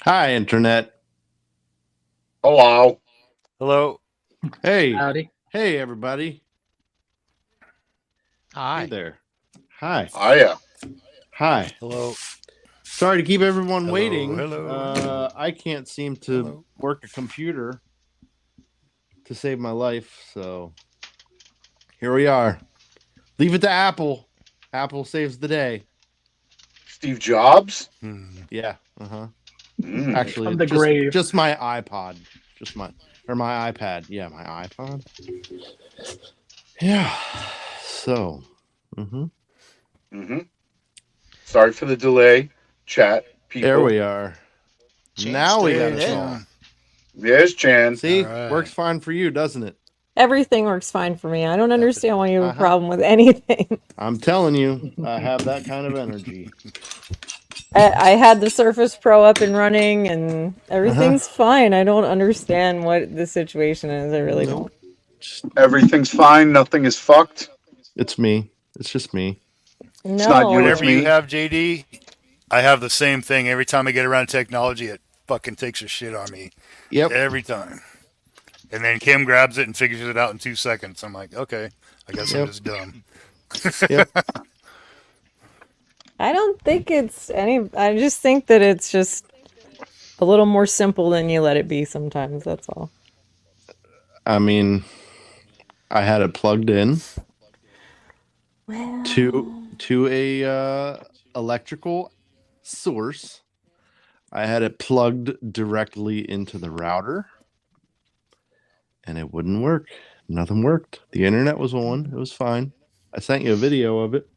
Hi, Internet. Hello. Hello. Hey. Howdy. Hey, everybody. Hi. Hey there. Hi. Hiya. Hi. Hello. Sorry to keep everyone Hello, waiting. hello. I can't seem to work a computer to save my life, so here we are. Leave it to Apple. Apple saves the day. Steve Jobs? Yeah. Uh-huh. Mm. Actually, From the grave. just my iPod. My iPad. Yeah, my iPod. Yeah. So. Sorry for the delay. Chat, people. There we are. Change now we got it it in. all. There's Chan. See, All right. works fine for you, doesn't it? Everything works fine for me. I don't understand why you have a Uh-huh. problem with anything. I'm telling you, I have that kind of energy. I had the Surface Pro up and running and everything's fine. I don't understand what the situation is. I really don't. Everything's fine. Nothing is fucked. It's me. It's just me. It's not you, No. it's Whatever you me. have, JD, I have the same thing. Every time I get around technology, it fucking takes a shit on me. Yep. Every time. And then Kim grabs it and figures it out in 2 seconds. I'm like, okay, I guess I'm just dumb. Yep. I don't think it's any. I just think that it's just a little more simple than you let it be sometimes. That's all. I mean, I had it plugged in Well, to a electrical source. I had it plugged directly into the router, and it wouldn't work. Nothing worked. The internet was on. It was fine. I sent you a video of it.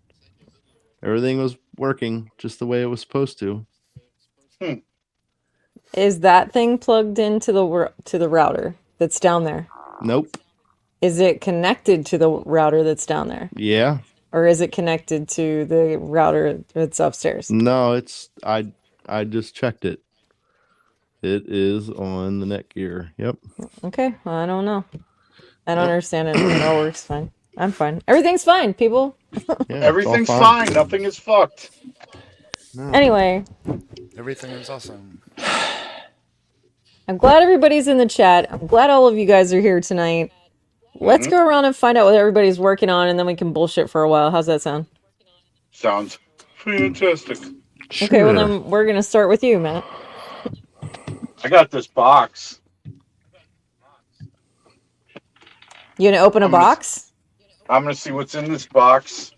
Everything was working just the way it was supposed to. is that thing plugged into the router that's down there? Nope. Is it connected to the router that's down there? Yeah. Or is it connected to the router that's upstairs? No, it's I just checked it. It is on the Netgear. Yep. Okay, well, I don't know. I don't understand it. It all works fine. I'm fine. Everything's fine, people. Yeah, it's all Everything's fine. Nothing is fucked. No. Anyway, Everything is awesome. I'm glad everybody's in the chat. I'm glad all of you guys are here tonight. Let's go around and find out what everybody's working on, and then we can bullshit for a while. How's that sound? Sounds fantastic. Sure. Okay, well then we're gonna start with you, Matt. I got this box. You gonna open a box? I'm going to see what's in this box.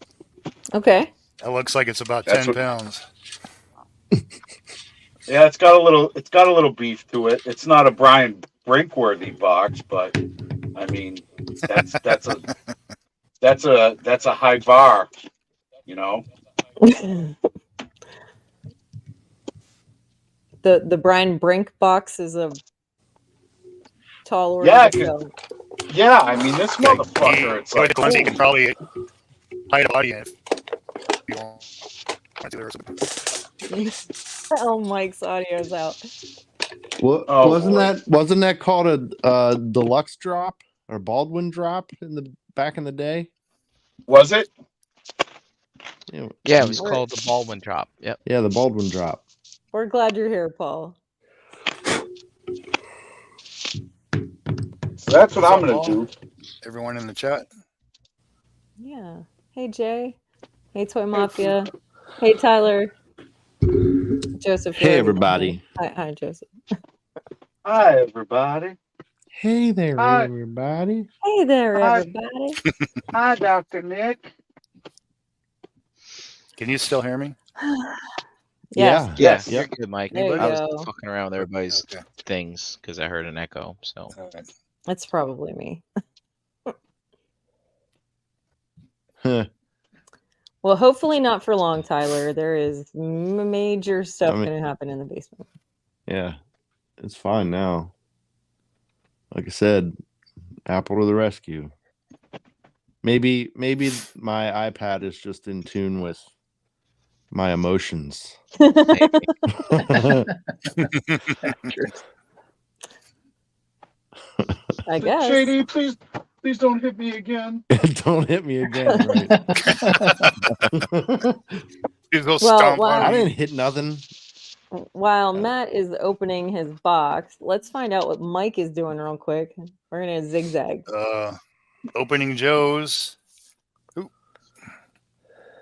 Okay. That looks like it's about That's 10 what- pounds. Yeah, it's got a little beef to it. It's not a Brian Brinkworthy box, but I mean, that's a high bar, you know. The Brian Brink box is a tall order. Yeah, to fill. Yeah, I mean this motherfucker. It's like You can probably hide a audience if you want. Oh, Mike's audio's out. What Oh, wasn't that called a deluxe drop or Baldwin drop back in the day? Was it? Yeah, it was called the Baldwin drop. Yep. Yeah, the Baldwin drop. We're glad you're here, Paul. So that's what I'm gonna do. Everyone in the chat. Yeah. Hey, Jay. Hey, Toy Mafia. Hey, Tyler. Joseph. Hey, everybody. Hi, Joseph. Hi, everybody. Hey there, Hi. everybody. Hey there, Hi. everybody. Hi, Dr. Nick. Can you still hear me? Yes. Yeah. Yes. You're good, Mike. There you I was go. fucking around with everybody's Okay. things because I heard an echo. So That's probably me. Huh. Well, hopefully not for long, Tyler. There is major stuff I mean- going to happen in the basement. Yeah, it's fine now. Like I said, Apple to the rescue. Maybe my iPad is just in tune with my emotions. I guess. JD, please don't hit me again. Don't hit me again. Right? You go Well, stomp wow. on I me. didn't hit nothing. while Matt is opening his box, let's find out what Mike is doing real quick. We're gonna zigzag. Opening Joe's. Ooh.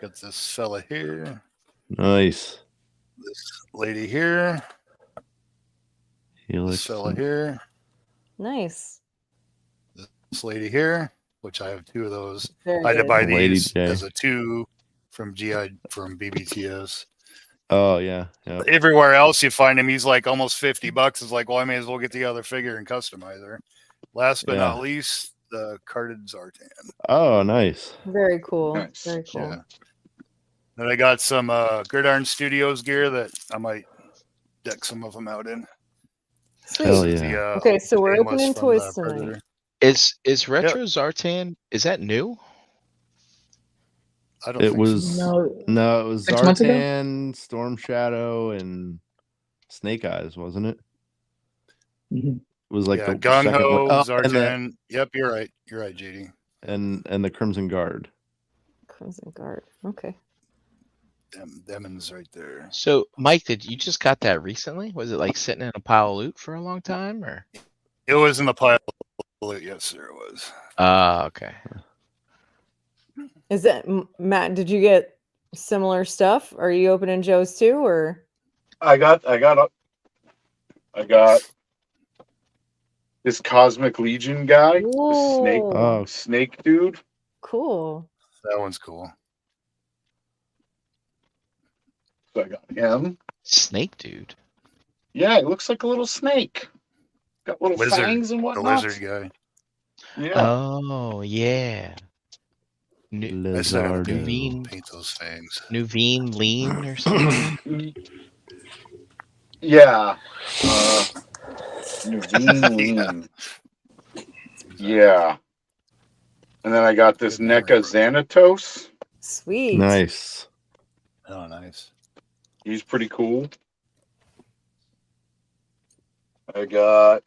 Got this fella here. Nice. This lady here. Helix. This fella here. Nice. This lady here, which I have 2 of those. Very I had to good. buy Lady these J. as a 2 from BBTS. Oh yeah. Yep. Everywhere else you find him, he's like almost $50. It's like, well, I may as well get the other figure and customize her. Last but not least, the carded Zartan. Oh, nice. Very cool. Nice. Very cool. Yeah. Then I got some Gridiron Studios gear that I might deck some of them out in. Sweet. Hell This is yeah. the, Okay, so we're stainless opening from toys the tonight. Predator. Is Retro Zartan, is that new? I don't It think was so. no, it was 6 months ago? Zartan, Storm Shadow, and Snake Eyes, wasn't it? Mhm. It was like the Gung second Ho, one. Oh, Zartan. Yep, you're right. You're right, JD. and the Crimson Guard. Crimson Guard. Okay. Demon's right there. So, Mike, did you just got that recently? Was it like sitting in a pile of loot for a long time, or? It was in the pile. Yes, sir, it was. Okay. Is that Matt? Did you get similar stuff? Are you opening Joe's too, or? I got this Cosmic Legion guy, the snake Whoa, Oh, snake dude. cool. That one's cool. So I got him. Snake dude. Yeah, he looks like a little snake. Got little Lizard. fangs and The whatnot. lizard guy. Yeah. Oh yeah. I said I would Lizardo. paint those fangs. Nuveen Lean or something. Yeah. Nuveen Lean. Yeah. And then I got this Good memory. NECA Xanatos. Sweet. Nice. Oh, nice. He's pretty cool. I don't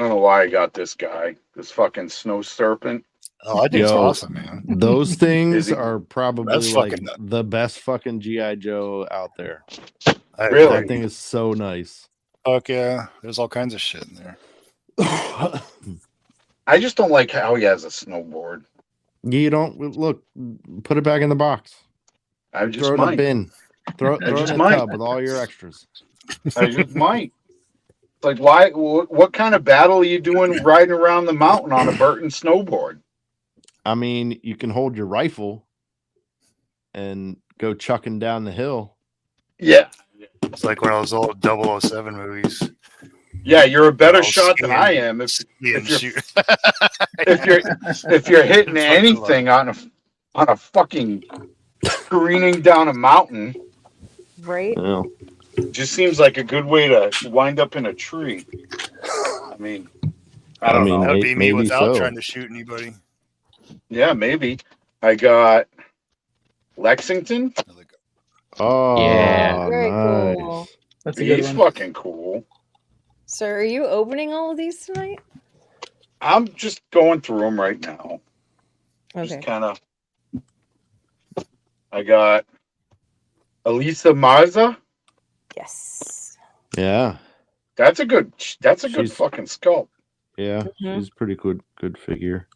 know why I got this guy. This fucking snow serpent. Oh, I think it's Yo. awesome, man. Those Is things he- are probably That's like fucking nuts. the best fucking GI Joe out there. I Really? That agree. thing is so nice. Fuck yeah. There's all kinds of shit in there. I just don't like how he has a snowboard. You don't look. Put it back in the box. I just Throw it in a might. bin. Throw it just in a might. tub with all your extras. I just might. It's like, why? What kind of battle are you doing riding around the mountain on a Burton snowboard? I mean, you can hold your rifle and go chucking down the hill. Yeah. It's like one of those old 007 movies. Yeah, you're a better Oh, shot than skiing. I am if Skiing you're- shoot. if you're hitting Fucking anything on a fucking careening down a mountain. Right? Well, Just seems like a good way to wind up in a tree. I mean, I don't know. That would be me maybe without so. trying to shoot anybody. Yeah, maybe. I got Lexington. Oh, Yeah. Very nice. cool. That's a good He's one. fucking cool. So, are you opening all of these tonight? I'm just going through them right now. Okay. Just kind of. I got Elisa Marza. Yes. Yeah, That's a good She's- fucking sculpt. yeah. Mhm. She's a pretty good figure.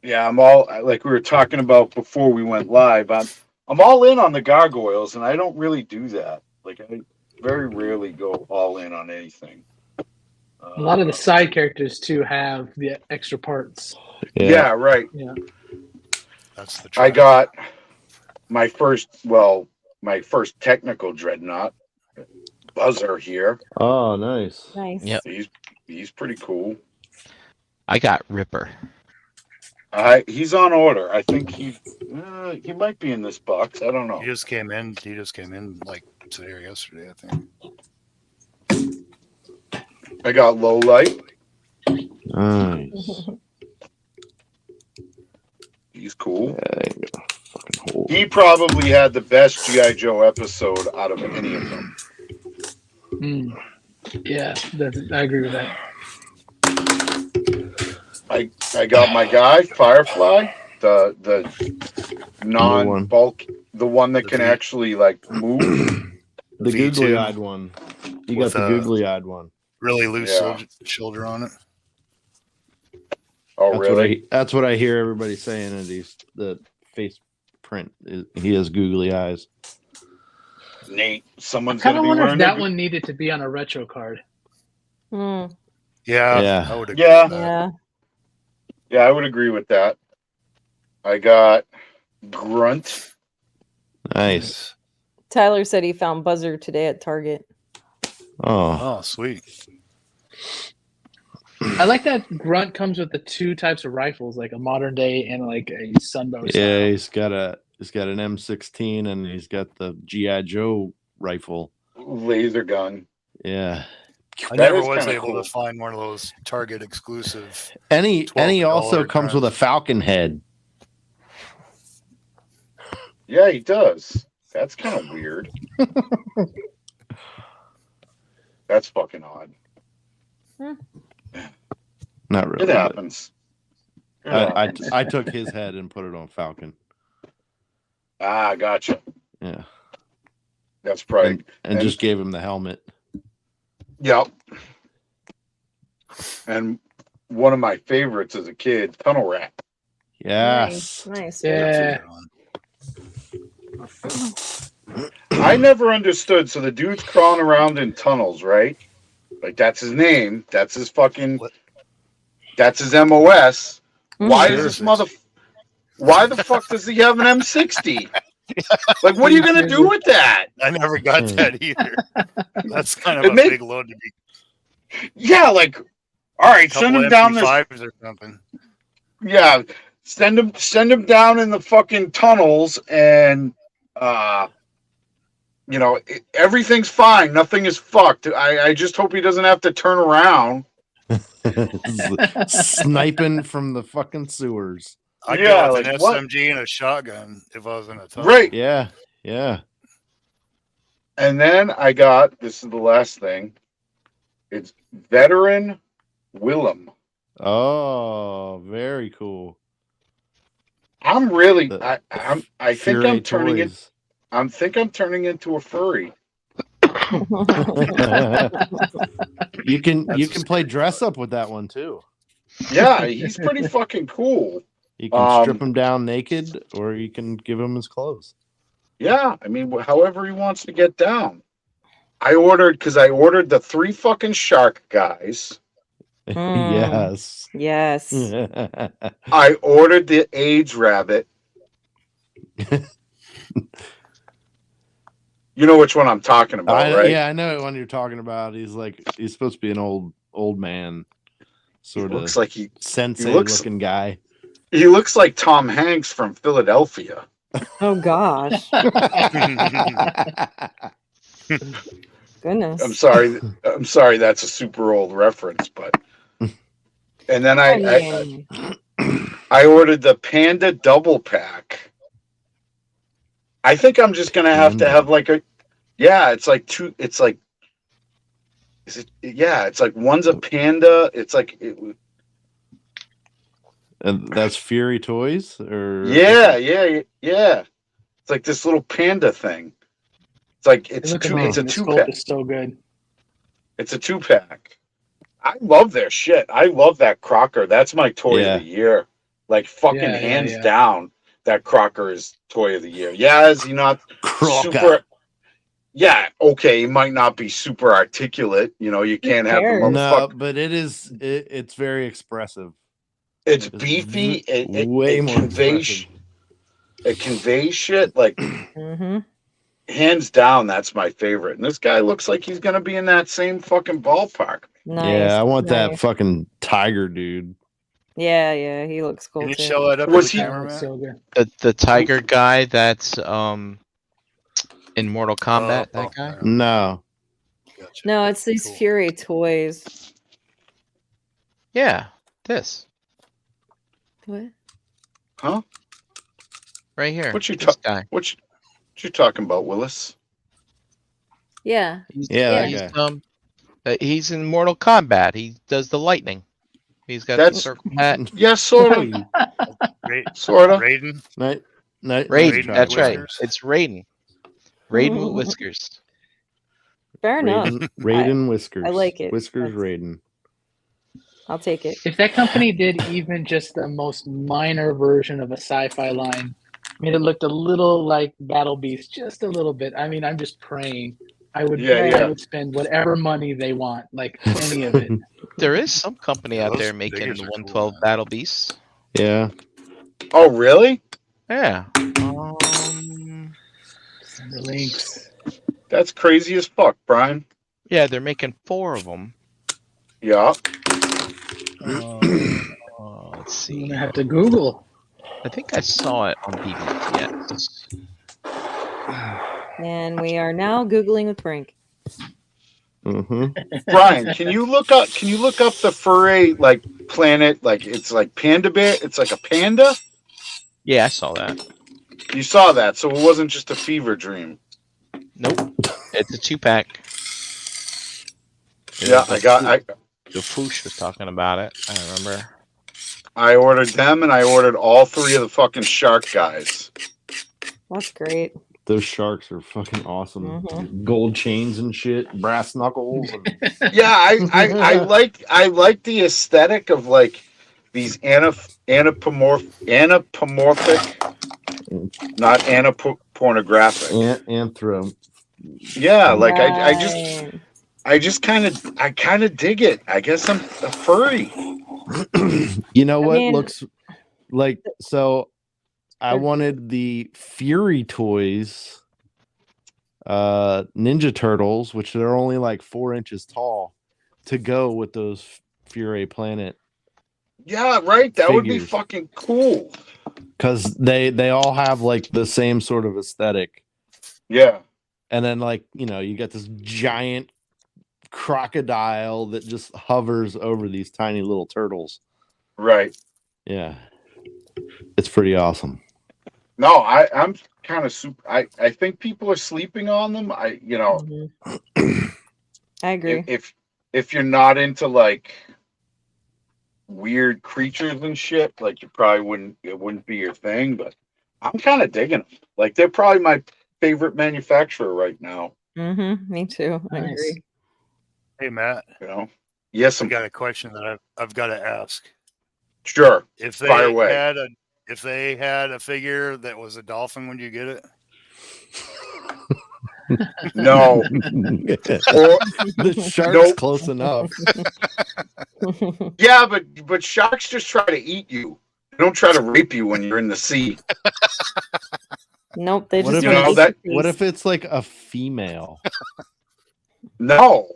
Yeah, I'm all like we were talking about before we went live. I'm all in on the gargoyles, and I don't really do that. Like I very rarely go all in on anything. A lot of the side characters too have the extra parts. Yeah, right. That's the I try. got my first technical dreadnought, Buzzer here. Oh, nice. Nice. Yep. He's pretty cool. I got Ripper. He's on order. I think he might be in this box. I don't know. He just came in like today or yesterday, I think. I got Low Light. Nice. He's cool. Yeah, I ain't gonna fucking hold. He probably had the best G.I. Joe episode out of any of them. Mm. Yeah, I agree with that. I got my guy, Firefly, the non-bulk The one that The can V- actually like move. The V2 googly-eyed one. You got with, the googly-eyed one. really loose Yeah. shoulder on it. Oh, That's really? that's what I hear everybody saying. And the face print. He has googly eyes. Nate, I someone's kind gonna of be wonder if wearing that one needed to be on a retro card. Hmm. Yeah, Yeah. I would agree. Yeah. With that. Yeah. Yeah, I would agree with that. I got Grunt. Nice. Tyler said he found Buzzer today at Target. Oh. Oh, sweet. I like that Grunt comes with the two types of rifles, like a modern day and like a Sunbow Yeah, style. he's got an M16 and he's got the GI Joe rifle. Laser gun. Yeah. I That never is was kinda able cool. to find one of those Target exclusive. And he also $12 comes with a grunts. falcon head. Yeah, he does. That's kind of weird. That's fucking odd. Not really. It but happens. It happens. I took his head and put it on Falcon. Ah, gotcha. Yeah. That's probably. And just gave him the helmet. Yep. And one of my favorites as a kid, Tunnel Rat. Yes. Nice. Yeah. I never understood. So the dude's crawling around in tunnels, right? Like that's his name. That's his fucking. That's his MOS. Why Mhm. is this mother? Why the fuck does he have an M60? Like, what are you gonna do with that? I never got that either. That's kind of It a made- big load to be. Yeah, like, all right, send him down this. MP5s or something. Yeah, send him down in the fucking tunnels, and everything's fine. Nothing is fucked. I just hope he doesn't have to turn around. Sniping from the fucking sewers. I'd Yeah, go with like, an what? SMG and a shotgun if I was in a tunnel. Right. Yeah. Yeah. And then I got, this is the last thing. It's Veteran Willem. Oh, very cool. I'm really, The- I think Fury I'm turning it. toys. I'm turning into a furry. You can That's play dress up with that one too. Yeah, he's pretty fucking cool. You can strip him down naked, or you can give him his clothes. Yeah, I mean, however he wants to get down. I ordered the 3 fucking shark guys. Yes. Yes. I ordered the AIDS rabbit. You know which one I'm talking about, right? Yeah, I know what one you're talking about. He's supposed to be an old man, sort He of looks like sensei looks- looking guy. he looks like Tom Hanks from Philadelphia. Oh gosh. Goodness. I'm sorry, that's a super old reference, but. And then I ordered the Panda double pack. I think I'm just gonna have to have like it's like two. It's like, it's like one's a panda. It's like And that's Fury Toys, or yeah. It's like this little panda thing. It's like it's a Look two. It's amazing. a The 2 sculpt pack. is so good. It's a 2-pack. I love their shit. I love that Crocker. That's my toy Yeah. of the year. Like fucking Yeah, hands down. That Crocker is toy of the year. Yeah, is he not Crocker. super? Yeah, okay, he might not be super articulate. You can't have the cares? motherfucker. No, but it's very expressive. It's beefy. Way more conveys. It conveys shit like Mm-hmm. hands down. That's my favorite. And this guy looks like he's gonna be in that same fucking ballpark. Nice. Yeah, I want that nice. fucking tiger dude. Yeah, he looks cool Can you too. show that up Was to the he- camera, That's man? so good. The tiger guy that's in Mortal Kombat. That guy. No. Gotcha. No, it's these Cool. Fury toys. Yeah, this What? Huh? right here. What you this guy? What you talking about, Willis? Yeah. Yeah, He's, that guy. he's in Mortal Kombat. He does the lightning. He's got the That's- circle hat. Yeah, sort of. Ra- Sort of. Raiden. Nice Raiden, try, that's right. Whiskers. It's Raiden. Raiden with whiskers. Fair enough. Raiden Whiskers. I like it. Whiskers That's- Raiden. I'll take it. If that company did even just the most minor version of a sci-fi line, made it look a little like Battle Beast, just a little bit. I mean, I'm just praying. I would spend whatever money they want, like any of it. There is some company Yeah, out those there making figures the are cool, 112 man. Battle Beasts. Yeah. Oh, really? Yeah. Send the links. That's crazy as fuck, Brian. Yeah, they're making 4 of them. Yeah. Let's I'm see. gonna have to Google. I think I saw it on BBTS. And we are now Googling with Frank. Mm-hmm. Brian, can you look up the furry like planet, like it's like panda bear, it's like a panda? Yeah, I saw that. You saw that, so it wasn't just a fever dream. Nope. It's a 2-pack. Yeah, The Foosh was talking about it. I remember. I ordered them and I ordered all 3 of the fucking shark guys. That's great. Those sharks are fucking awesome. Mhm. Gold chains and shit, brass knuckles. And... Yeah, I like the aesthetic of like these anthropomorphic, not pornographic. Anthro. Yeah, like Right. I kind of dig it. I guess I'm a furry. You know what mean- looks like? So I wanted the Fury Toys Ninja Turtles, which are only like 4 inches tall, to go with those Fury Planet. Yeah, right. That would be Figures. fucking cool. Because they all have like the same sort of aesthetic. Yeah. And then like, you got this giant crocodile that just hovers over these tiny little turtles. Right. Yeah. It's pretty awesome. No, I'm kind of super. I think people are sleeping on them. Mhm. I agree. If you're not into like weird creatures and shit, like it wouldn't be your thing. But I'm kind of digging them. Like they're probably my favorite manufacturer right now. Me too. I Nice. agree. Hey Matt, Yes, I I'm got a question that I've got to ask. sure. If Fire they away. had a figure that was a dolphin, would you get it? No. Or, The shark's Nope. close enough. yeah, but sharks just try to eat you. They don't try to rape you when you're in the sea. Nope, they What just if want to it's- eat your What piece. if it's like a female? No,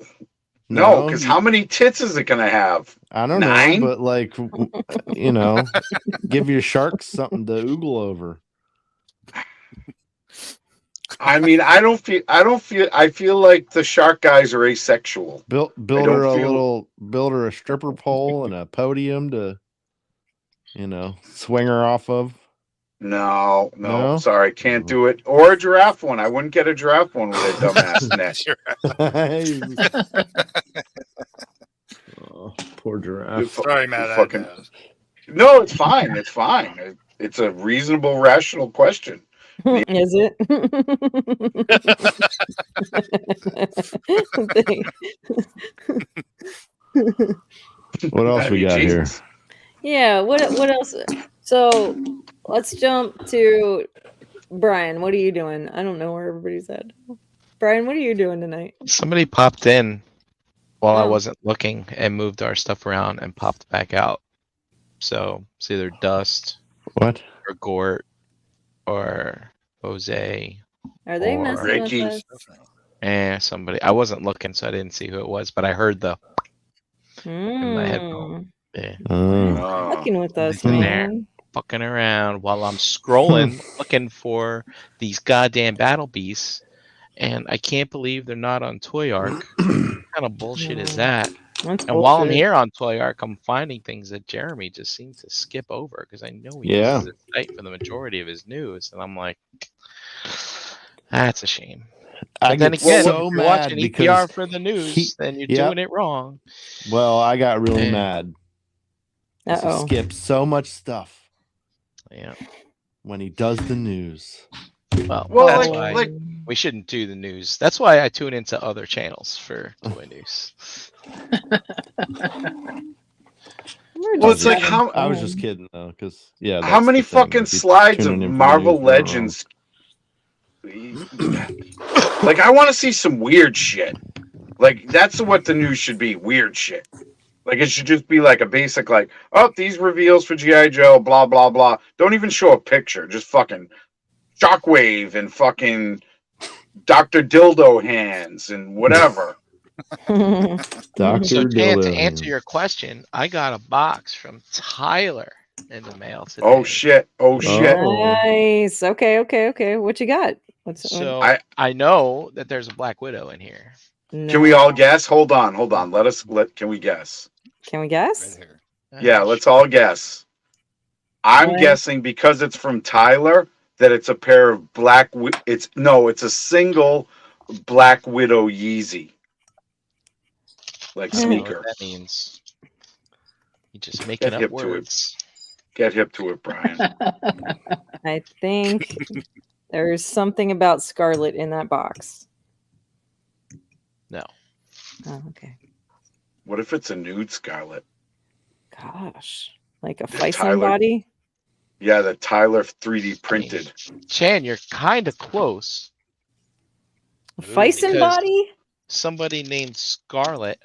because how many tits is it gonna have? I don't 9? know, but like, give your sharks something to oogle over. I mean, I feel like the shark guys are asexual. Build don't her a stripper pole and a podium to, swing her off of. No, No? sorry, can't do it. Or a giraffe one. I wouldn't get a giraffe one with a dumbass neck. Sure. Oh, poor giraffe. Sorry, Matt. I Fucking- had to ask. No, it's fine. It's fine. It's a reasonable, rational question. Is it? What else I we mean, got here? Jesus. Yeah, what else? So let's jump to Brian. What are you doing? I don't know where everybody's at. Brian, what are you doing tonight? Somebody popped in while I Oh. wasn't looking and moved our stuff around and popped back out. So it's either Dust What? or Gort or Jose Are they Or- messing Ricky. with us? somebody. I wasn't looking, so I didn't see who it was, but I heard the my Mm. headphone. Yeah, Oh. Fucking with us, in man. fucking around while I'm scrolling looking for these goddamn battle beasts, and I can't believe they're not on Toy Arc. What kind of bullshit is that? That's And while I'm bullshit. here on Toy Arc, I'm finding things that Jeremy just seems to skip over because I know he Yeah. uses this site for the majority of his news, and I'm like, that's a shame. I But then get again, so if you're mad watching EPR because for the news, he- then you're Yep. doing it wrong. well, I got really Yeah. mad. 'Cause he Uh-oh. skipped so much stuff. Yeah. when he does the news. Well, Well, that's like- why we shouldn't do the news. That's why I tune into other channels for toy news. Well, it's like how I was just kidding though, because yeah. how that's many the thing. fucking If you slides of tune in for the Marvel news, you're wrong. Legends? Like, I want to see some weird shit. Like, that's what the news should be. Weird shit. Like, it should just be like a basic, like, oh, these reveals for G.I. Joe, blah, blah, blah. Don't even show a picture. Just fucking Shockwave and fucking Dr. Dildo hands and whatever. Dr. So, Dan, to Dildo. answer your question, I got a box from Tyler in the mail today. Oh, shit. Oh, shit. Nice. Okay. What you got? So I know that there's a Black Widow in here. Can we all guess? Hold on. Can we guess? Can we guess? Right here. Yeah, let's all guess. I'm guessing because it's from Tyler that it's a pair of it's a single Black Widow Yeezy. Like I don't know what sneaker. that means. You just making up hip to it. words. Get hip to it, Brian. I think there's something about Scarlet in that box. No. Oh, okay. What if it's a nude Scarlet? Gosh. Like a Just Feising Tyler. body? Yeah, the Tyler 3D printed. Chan, you're kind of close. A Feising Because- body? Somebody named Scarlet.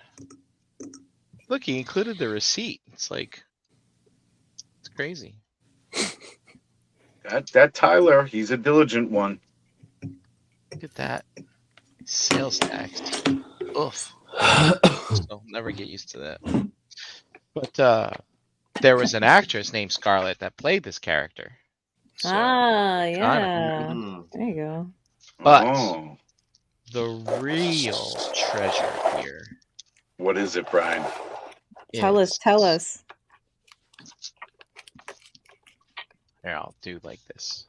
Look, he included the receipt. It's like, it's crazy. That Tyler, he's a diligent one. Look at that. Sales tax. Oof. So never get used to that. But there was an actress named Scarlett that played this character. So, Yeah. Mhm. There you go. But Oh, the real treasure here. what is it, Brian? Tell us. Here, I'll do like this.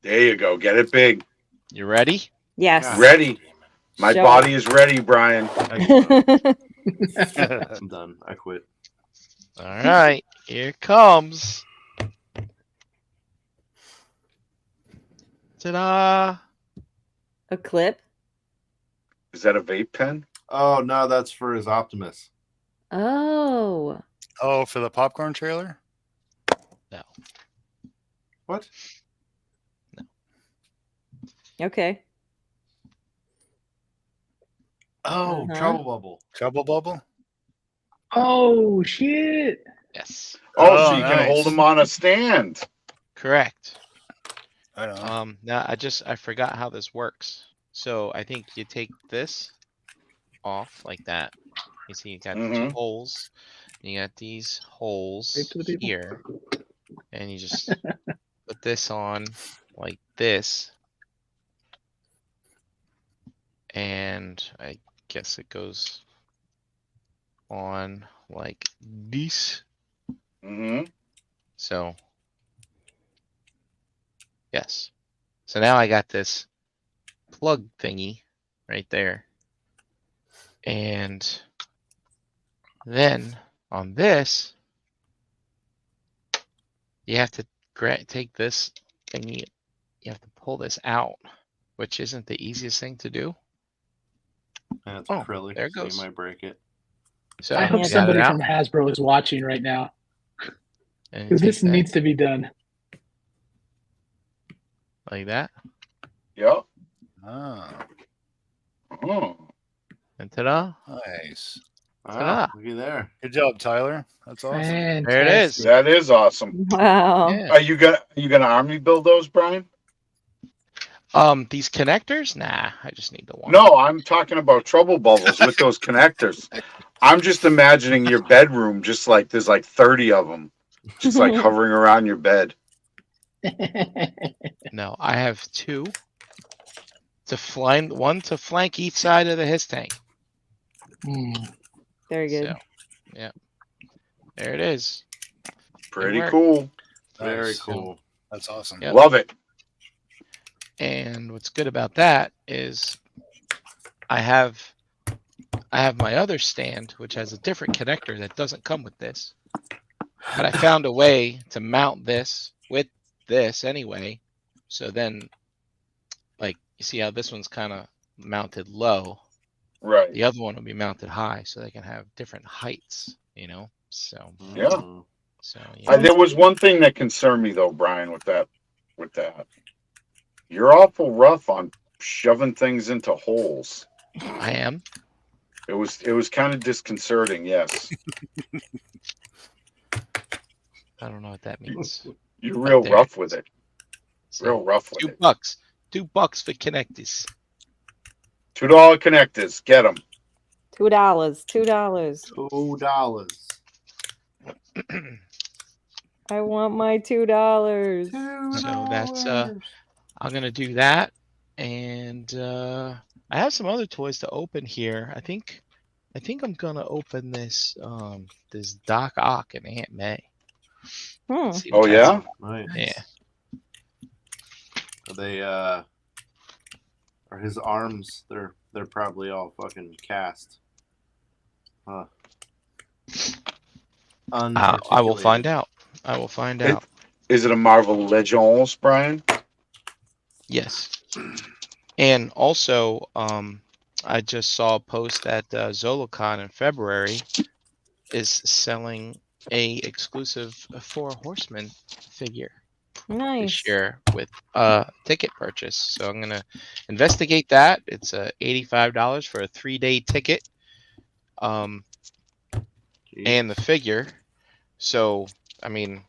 There you go. Get it big. You ready? Yes. Ready. My Show body is ready, Brian. I'm done. I quit. All right, here it comes. Ta-da! A clip? Is that a vape pen? Oh no, that's for his Optimus. Oh. Oh, for the popcorn trailer? No. What? Okay. Oh, Uh-huh. Trouble Bubble. Trouble Bubble? Oh shit! Yes, Oh, so Oh, you can nice. hold them on a stand. correct. I don't know. Now I forgot how this works. So I think you take this off like that. You see, you got two Mhm. holes. You got these holes Wave to the people. here, and you just put this on like this, and I guess it goes on like this. Hmm. So yes. So now I got this plug thingy right there. And then on this, you have to take this thingy, you have to pull this out, which isn't the easiest thing to do. And it's Oh, acrylic, there it so goes. you might break it. So I hope you got somebody it out, from Hasbro is watching right now and you because take this that needs to be done. like that, Yep. Oh, Oh. and ta-da! nice. Ah, looky there. Good job, Tyler. That's awesome. Fantastic. There it is. That is awesome. Wow. Yeah. Are you gonna army build those, Brian? These connectors? Nah, I just need the one. No, I'm talking about trouble bubbles with those connectors. I'm just imagining your bedroom, just like there's like 30 of them, just like hovering around your bed. No, I have two one to flank each side of the his tank. Hmm. Very good. So, yeah, there it is. Pretty worked. cool. Very Nice. cool. That's awesome. Yep. Love it. And what's good about that is I have my other stand, which has a different connector that doesn't come with this. But I found a way to mount this with this anyway. So then, like, you see how this one's kind of mounted low. Right. The other one will be mounted high, so they can have different heights, you know? So, Yeah. so yeah. There was one thing that concerned me though, Brian, with that. You're awful rough on shoving things into holes. I am. It was kind of disconcerting, yes. I don't know what that means. You're real there rough it with is. it. So, Real rough with it. $2. $2 for connectors. $2 connectors. Get them. $2. $2. $2. I want my $2. So that's I'm gonna do that, and I have some other toys to open here. I think I'm gonna open this this Doc Ock and Aunt May. See Oh what yeah? that's about. Nice. Yeah. Are they are his arms? They're probably all fucking cast. Huh. I will find out. I will find out. Is it a Marvel Legends, Brian? Yes. And also, I just saw a post that Zolocon in February is selling a exclusive Four Horsemen figure Nice. this year with ticket purchase. So I'm gonna investigate that. It's $85 for a 3-day ticket, and the figure. So I mean,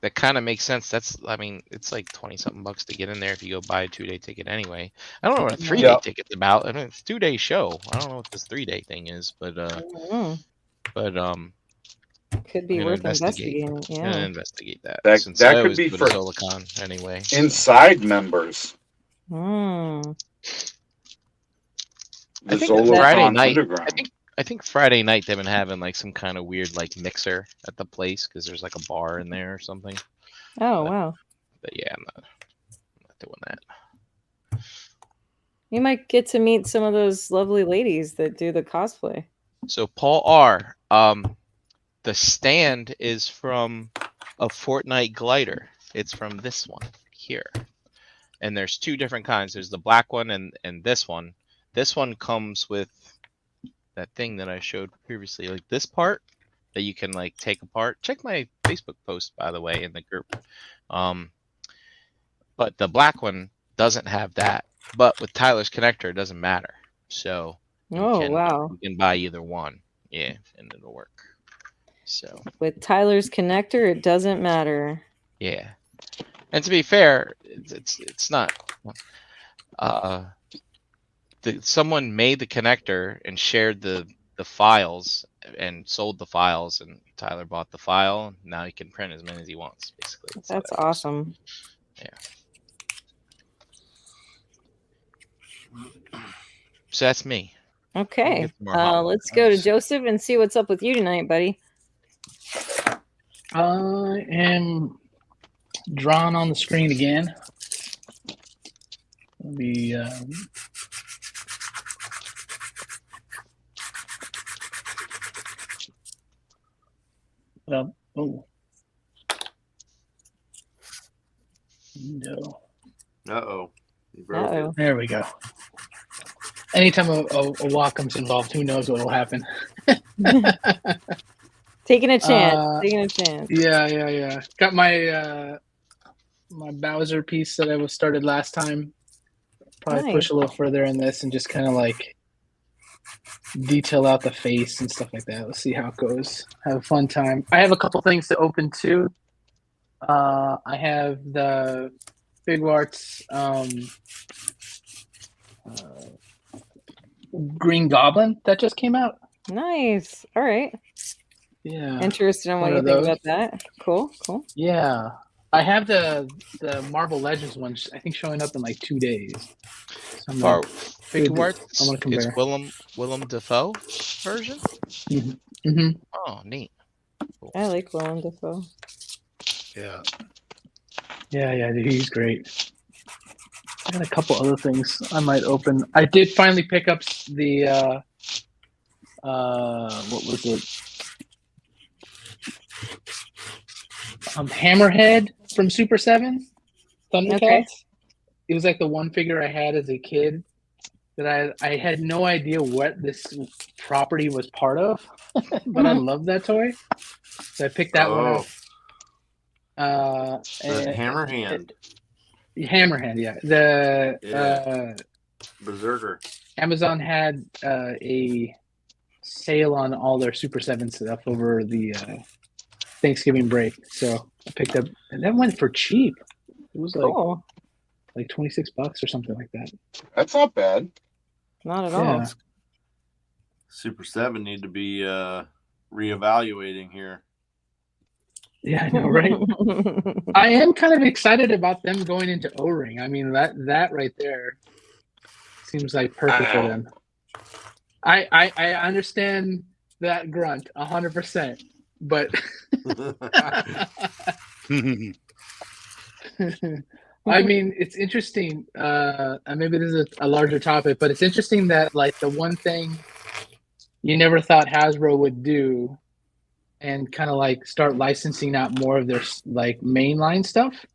that kind of makes sense. It's like 20-something bucks to get in there if you go buy a 2-day ticket anyway. I don't know what a 3-day ticket's about. I mean, it's a 2-day show. I don't know what this 3-day thing is, but could be I'm gonna worth investigating. I'm Yeah. gonna investigate that. That Since I could always be go for to Zolicon anyway. so. inside members. Mm. The I think Friday Zolocon night. Underground. I think Friday night they've been having like some kind of weird like mixer at the place because there's like a bar in there or something. Oh, wow. But yeah, I'm not doing that. You might get to meet some of those lovely ladies that do the cosplay. So Paul R. The stand is from a Fortnite glider. It's from this one here. And there's two different kinds. There's the black one and this one. This one comes with that thing that I showed previously, like this part that you can like take apart. Check my Facebook post, by the way, in the group. But the black one doesn't have that. But with Tyler's connector, it doesn't matter. So wow. you can buy either one. Yeah, and it'll work. So with Tyler's connector, it doesn't matter. Yeah, and to be fair, it's not. Someone made the connector and shared the files and sold the files, and Tyler bought the file. Now he can print as many as he wants. Basically, that's awesome. Yeah. So that's me. Okay, let's go to Joseph and see what's up with you tonight, buddy. I am drawn on the screen again. Let me oh no. Uh-oh. There we go. Anytime a Wacom's involved, who knows what will happen. Taking a chance. Yeah. Got my my Bowser piece that I was started last time. Probably push a little further in this and just kind of like detail out the face and stuff like that. Let's see how it goes. Have a fun time. I have a couple things to open too. I have the Big Arts Green Goblin that just came out. Nice. All right. Yeah. Interested in what you think about that. Cool. Yeah. I have the Marvel Legends one, I think, showing up in like 2 days. So For Big Arts, it's Willem Dafoe version? Mm-hmm. Oh, neat. Cool. I like Willem Dafoe. Yeah, dude, he's great. I got a couple other things I might open. I did finally pick up the what was it? Hammerhead from Super 7, Thundercats. Okay. It was like the one figure I had as a kid that I had no idea what this property was part of, but I love that toy. So I picked that one up. The Hammerhand. Hammerhand, yeah. Berserker. Amazon had a sale on all their Super 7 stuff over the Thanksgiving break. So I picked up, and that went for cheap. It was Cool. like $26 or something like that. That's not bad. Not at all. Super 7 need to be reevaluating here. Yeah, I know, right? I am kind of excited about them going into O-ring. I mean, that right there seems like perfect for them. I understand that grunt 100%, but I mean, it's interesting. Maybe this is a larger topic, but it's interesting that like the one thing you never thought Hasbro would do, and kind of like start licensing out more of their like mainline stuff.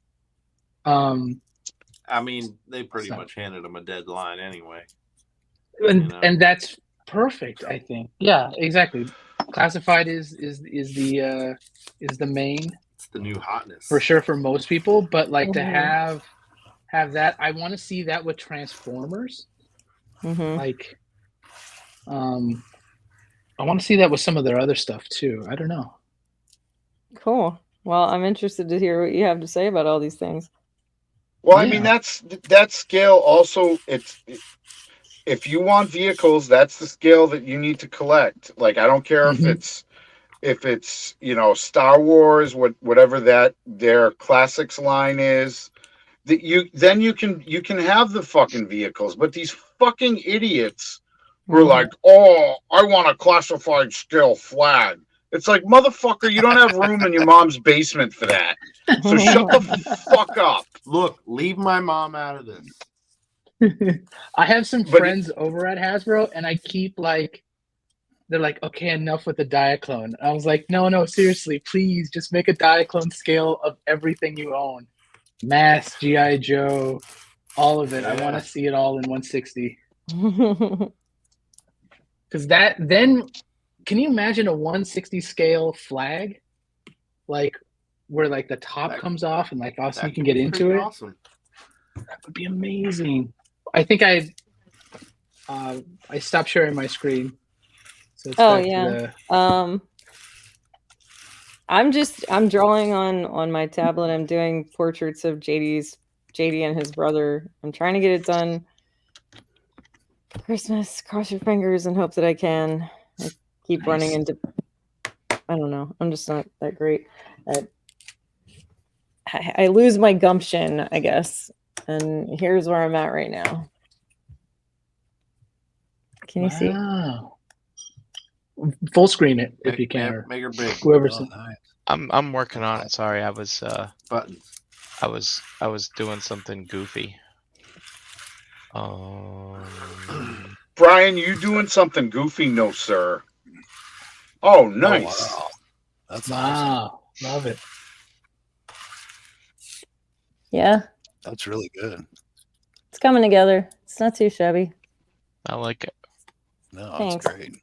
I mean, they pretty much handed them a deadline anyway. And that's perfect, I think. Yeah, exactly. Classified is the main. It's the new hotness for sure for most people, but like to have that, I want to see that with Transformers. Like, I want to see that with some of their other stuff too. I don't know. Cool. Well, I'm interested to hear what you have to say about all these things. Well, I mean, that scale also, if you want vehicles, that's the scale that you need to collect. Like, I don't care if it's Star Wars, whatever that their classics line is, that you can have the fucking vehicles, but these fucking idiots were like, oh, I want a classified scale flag. It's like, motherfucker, you don't have room in your mom's basement for that. So shut the fuck up. Look, leave my mom out of this. I have some friends over at Hasbro, and I keep they're like, okay, enough with the Diaclone. I was like, no, seriously, please just make a Diaclone scale of everything you own. Mass, G.I. Joe, all of it. I want to see it all in 160. Because then, can you imagine a 160 scale flag? Like, where like the top comes off and like also you can get into it? Awesome. That would be amazing. I think I stopped sharing my screen. So it's I'm drawing on my tablet. I'm doing portraits of JD and his brother. I'm trying to get it done Christmas. Cross your fingers and hope that I can. I keep running into, I don't know. I'm just not that great. I lose my gumption, I guess. And here's where I'm at right now. Can you see? Full screen it if you can. Make her big. Whoever's I'm working on it. Sorry, I was buttons. I was doing something goofy. Brian, you doing something goofy? No, sir. Oh, nice. Oh, wow. That's awesome. Love it. Yeah. That's really good. It's coming together. It's not too shabby. I like it. No, Thanks. it's great.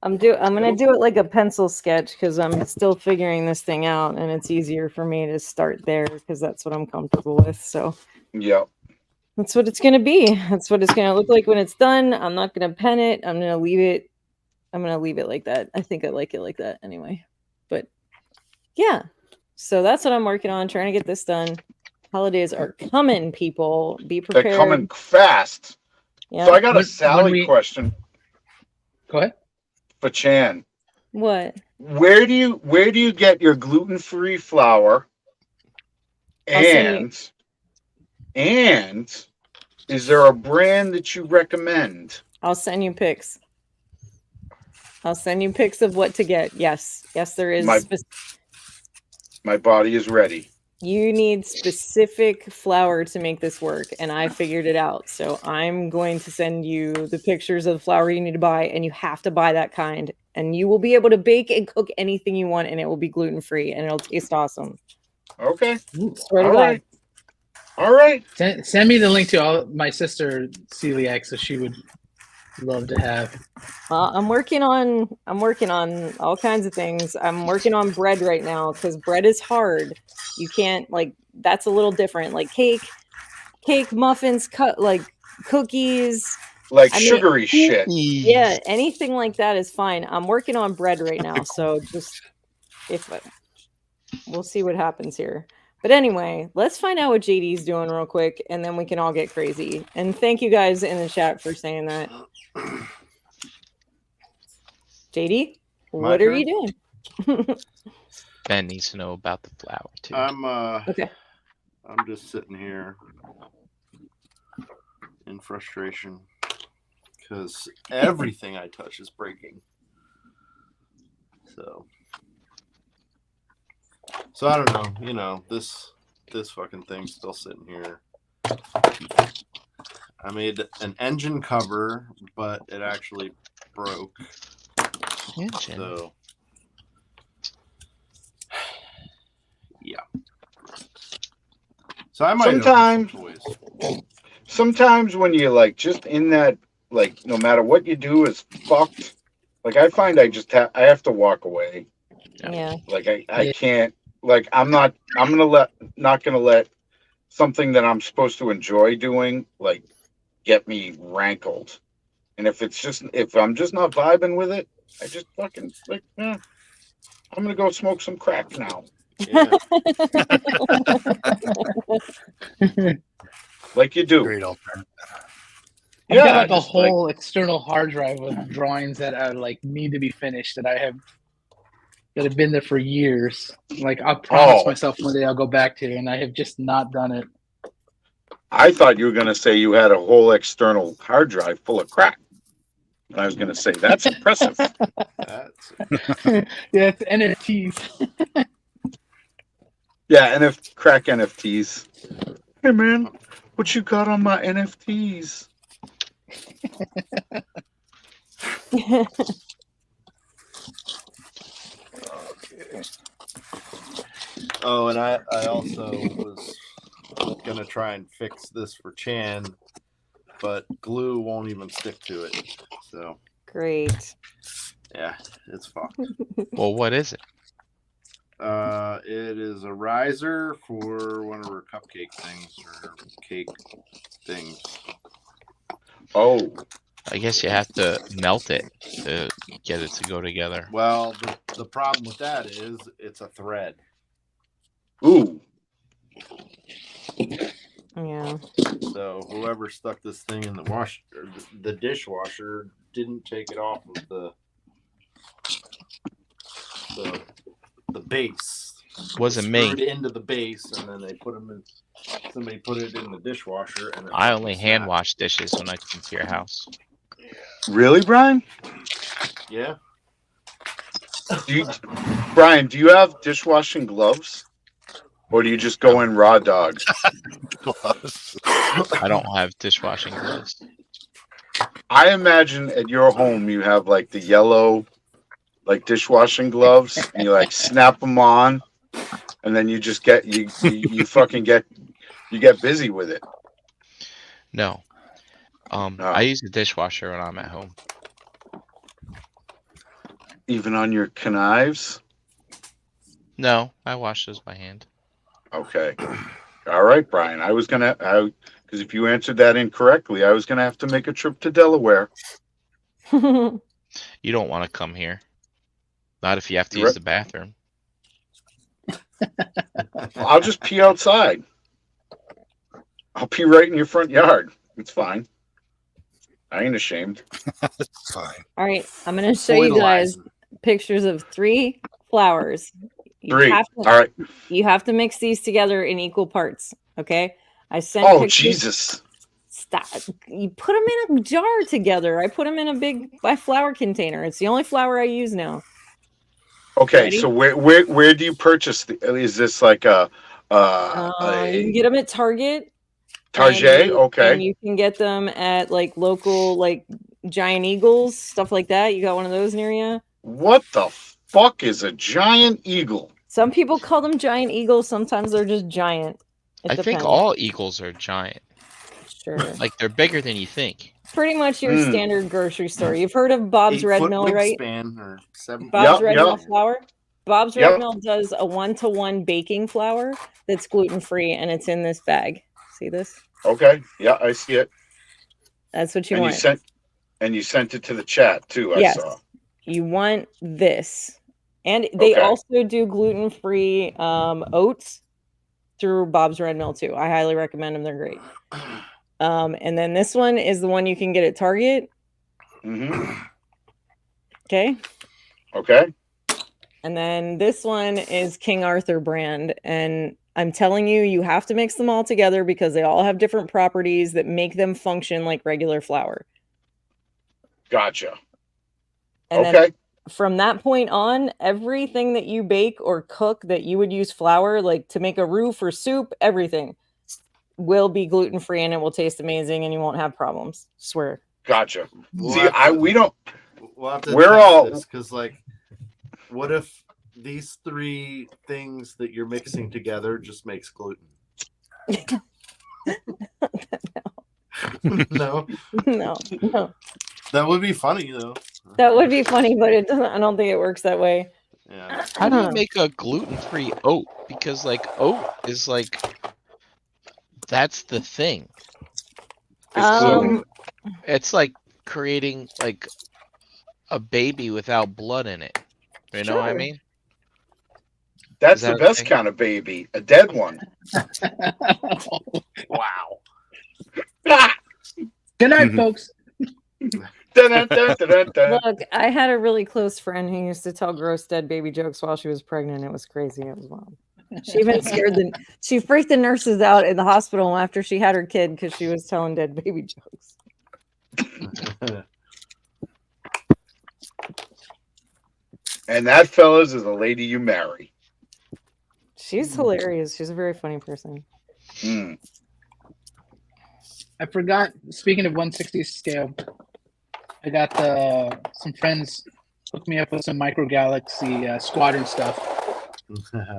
I'm gonna do it like a pencil sketch because I'm still figuring this thing out, and it's easier for me to start there because that's what I'm comfortable with. So yeah, that's what it's gonna be. That's what it's gonna look like when it's done. I'm not gonna pen it. I'm gonna leave it like that. I think I like it like that anyway. But yeah, so that's what I'm working on, trying to get this done. Holidays are coming, people. Be prepared. They're coming fast. Yeah. So I got a Sally question. Go ahead. For Chan. What? Where do you get your gluten-free flour? And is there a brand that you recommend? I'll send you pics. I'll send you pics of what to get. Yes, there is. My body is ready. You need specific flour to make this work, and I figured it out. So I'm going to send you the pictures of the flour you need to buy, and you have to buy that kind. and you will be able to bake and cook anything you want, and it will be gluten free, and it'll taste awesome. Okay. Swear to All God. right. All right. Send me the link to my sister celiac, so she would love to have. I'm working on all kinds of things. I'm working on bread right now because bread is hard. You can't like that's a little different. Like cake, muffins, cookies. Like I mean, sugary shit. yeah, anything like that is fine. I'm working on bread right now, so just we'll see what happens here. But anyway, let's find out what JD's doing real quick, and then we can all get crazy. And thank you guys in the chat for saying that. JD, what are you doing? Ben needs to know about the flour too. Okay. I'm just sitting here in frustration because everything I touch is breaking. So I don't know. You know, this fucking thing's still sitting here. I made an engine cover, but it actually broke. Engine. So yeah. So I might sometimes when you like just in that, like, no matter what you do is fucked. Like I find I have to walk away. Yeah. Like I can't, like not gonna let something that I'm supposed to enjoy doing like get me rankled. And if I'm just not vibing with it, I just fucking like, I'm gonna go smoke some crack now. Yeah. Like you do. Great alternative. I've got like a just, whole external hard drive with drawings that are like need to be finished that have been there for years. Like I promised myself one day I'll go back to, and I have just not done it. I thought you were gonna say you had a whole external hard drive full of crack. And I was gonna say that's impressive. Yeah, it's NFTs. Yeah, crack NFTs. Hey man, what you got on my NFTs? Oh, and I also was gonna try and fix this for Chan, but glue won't even stick to it. So Great. yeah, it's fucked. Well, what is it? It is a riser for one of her cupcake things or cake things. Oh, I guess you have to melt it to get it to go together. Well, the problem with that is it's a thread. ooh. Yeah. So whoever stuck this thing in the dishwasher didn't take it off of the base. Wasn't Screwed me. into the base, and then they put them in. Somebody put it in the dishwasher, and I only hand wash dishes when I come to your house. Really, Brian? Yeah. Brian, do you have dishwashing gloves? Or do you just go in raw dog? I don't have dishwashing gloves. I imagine at your home you have like the yellow, like dishwashing gloves, and you like snap them on, and then you just get you get busy with it. No. I use a dishwasher when I'm at home. Even on your knives? No, I wash those by hand. Okay. All right, Brian. Because if you answered that incorrectly, I was gonna have to make a trip to Delaware. You don't want to come here. Not if you have to use the bathroom. I'll just pee outside. I'll pee right in your front yard. It's fine. I ain't ashamed. It's fine. All right, I'm gonna show you guys pictures of 3 flowers. All right. You have to mix these together in equal parts. Okay. I sent. Oh, pictures. Jesus! Stop! You put them in a jar together. I put them in a big flour container. It's the only flour I use now. Okay, Ready? so where do you purchase is this like you can get them at Target. Target? Okay. And you can get them at like local like Giant Eagles, stuff like that. You got one of those near you? What the fuck is a giant eagle? Some people call them giant eagles. Sometimes they're just giant. It I think depends. all eagles are giant. Sure. Like they're bigger than you think. Pretty much your standard grocery store. You've heard of Bob's Red 8-foot Mill, right? wingspan or 7. Bob's Yep, Red yep. Mill flour. Bob's Yep. Red Mill does a 1-to-1 baking flour that's gluten free, and it's in this bag. See this? Okay. Yeah, I see it. That's what you And want. you sent it to the chat too. I Yes. saw. You want this, and they Okay. also do gluten free oats through Bob's Red Mill too. I highly recommend them. They're great. And then this one is the one you can get at Target. Mm-hmm. Okay. Okay. And then this one is King Arthur brand. And I'm telling you, you have to mix them all together because they all have different properties that make them function like regular flour. Gotcha. And Okay. then from that point on, everything that you bake or cook that you would use flour, like to make a roux or soup, everything will be gluten free and it will taste amazing and you won't have problems. Swear. Gotcha. We'll See, have to- we don't. We'll have to We're test all- this because, like, what if these 3 things that you're mixing together just makes gluten? No, No. that would be funny though. That would be funny, but it doesn't. I don't think it works that way. Yeah. How do you make a gluten-free oat? Because like oat is like that's the thing. It's like creating like a baby without blood in it. You know what I Sure. mean? That's Is that the a best thing? kind of baby, a dead one. Wow. Good night, folks. Dun-dun-dun-dun-dun. Look, I had a really close friend who used to tell gross dead baby jokes while she was pregnant. It was crazy. It was wild. She even she freaked the nurses out in the hospital after she had her kid because she was telling dead baby jokes. And that, fellas, is a lady you marry. She's hilarious. She's a very funny person. Mm. I forgot. Speaking of 160 scale, I got some friends hooked me up with some Micro Galaxy Squadron stuff.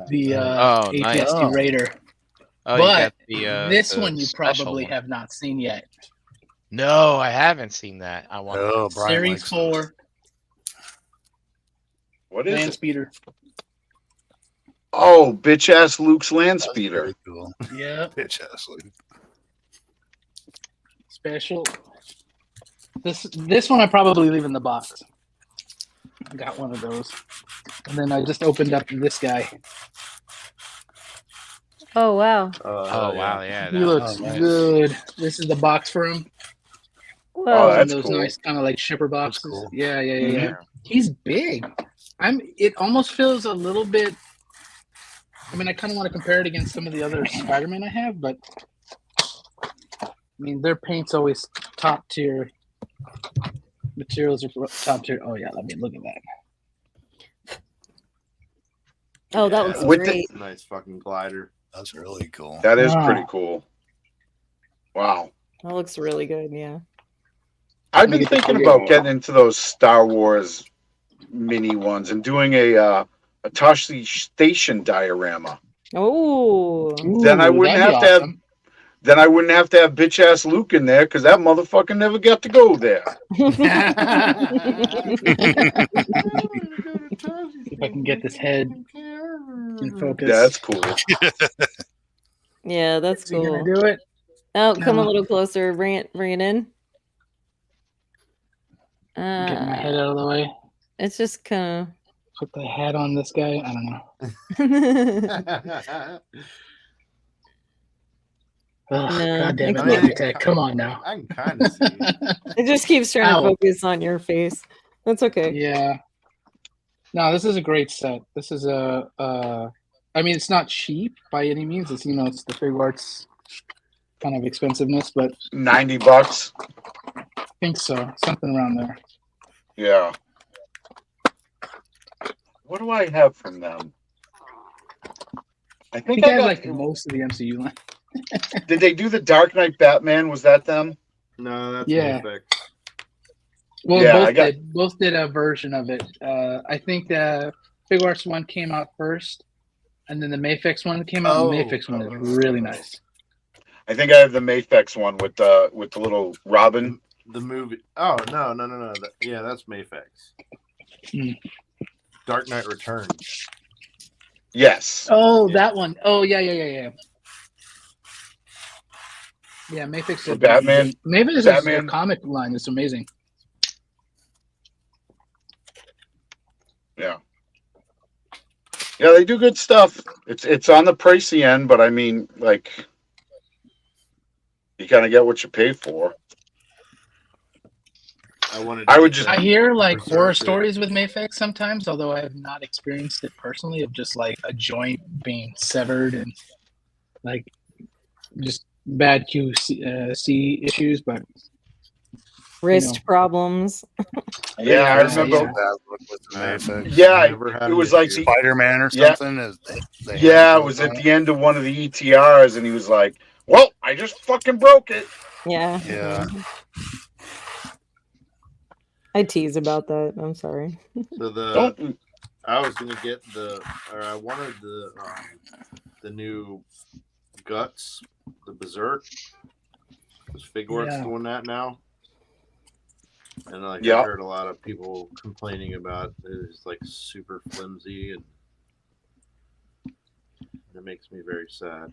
The Oh, APSD nice. Oh. Raider. Oh, But you got the this the one you special probably one. have not seen yet. No, I haven't seen that. I want. Oh, Brian Series likes those. 4 What is land it? speeder. Oh, bitch ass Luke's land That's speeder. very cool. Yeah, Bitch ass. Luke. special. This one I probably leave in the box. I got one of those, and then I just opened up this guy. Oh wow! Oh wow, yeah. He that- looks nice. good. This is the box for him. Oh, Whoa! One of that's those cool. nice kind of like shipper boxes. cool. Yeah. Mhm. He's big. It almost feels a little bit. I mean, I kind of want to compare it against some of the other Spider-Man I have, but I mean, their paint's always top tier. Materials are top tier. Oh yeah, let me look at that. Oh, that looks With the- great. Nice fucking glider. That's really cool. That is Wow. pretty cool. Wow. That looks really good. Yeah. I've Let me been get the thinking video. about getting into those Star Wars mini ones and doing a Toshi Station diorama. Oh. Then I Ooh, wouldn't that'd have be to have- awesome. Then I wouldn't have to have bitch ass Luke in there because that motherfucker never got to go there. If I can get this head in focus. That's cool. Yeah, that's Is he gonna cool. do it? Oh, come a No. little closer. Bring it in. Get my head out of the way. It's just kind Put the hat on this guy. I don't know. of. Ugh, No, God damn it, I can't- Logitech. Come on now. I can kind of see it. It just keeps trying Ow. to focus on your face. That's okay. Yeah. No, this is a great set. This is I mean, it's not cheap by any means. It's it's the Fig Arts kind of expensiveness, but $90. I think so. Something around there. Yeah. What do I have from them? I I think think I I have got. like most of the MCU line. Did they do the Dark Knight Batman? Was that them? No, that's Yeah. Wolfix. Well, Yeah, both did a version of it. I think the Figuarts one came out first, and then the Mayfix one came out. And the Mayfix one is really nice. I think I have the Mayfix one with the little Robin. The movie. Oh no. Yeah, that's Mayfix. Dark Knight Returns. Yes. Oh, Yeah. that one. Oh, yeah. Yeah, Mayfix. For Batman. Mayfix is Batman. a comic line. It's amazing. Yeah. Yeah, they do good stuff. It's on the pricey end, but I mean, like, you kind of get what you pay for. I hear like Berserk horror it. stories with Mayfix sometimes, although I have not experienced it personally, of just like a joint being severed and like just bad QC issues, but Wrist problems. Yeah, I remember. Yeah, it was like Spider-Man or Yeah. something. Yeah, it was at the end of one of the ETRs, and he was like, "Well, I just fucking broke it." Yeah. Yeah. I tease about that. I'm sorry. So I was gonna get I wanted the new Guts, the Berserk. Because Figuart's doing that now. And I heard a lot of people complaining about it's like super flimsy, and it makes me very sad.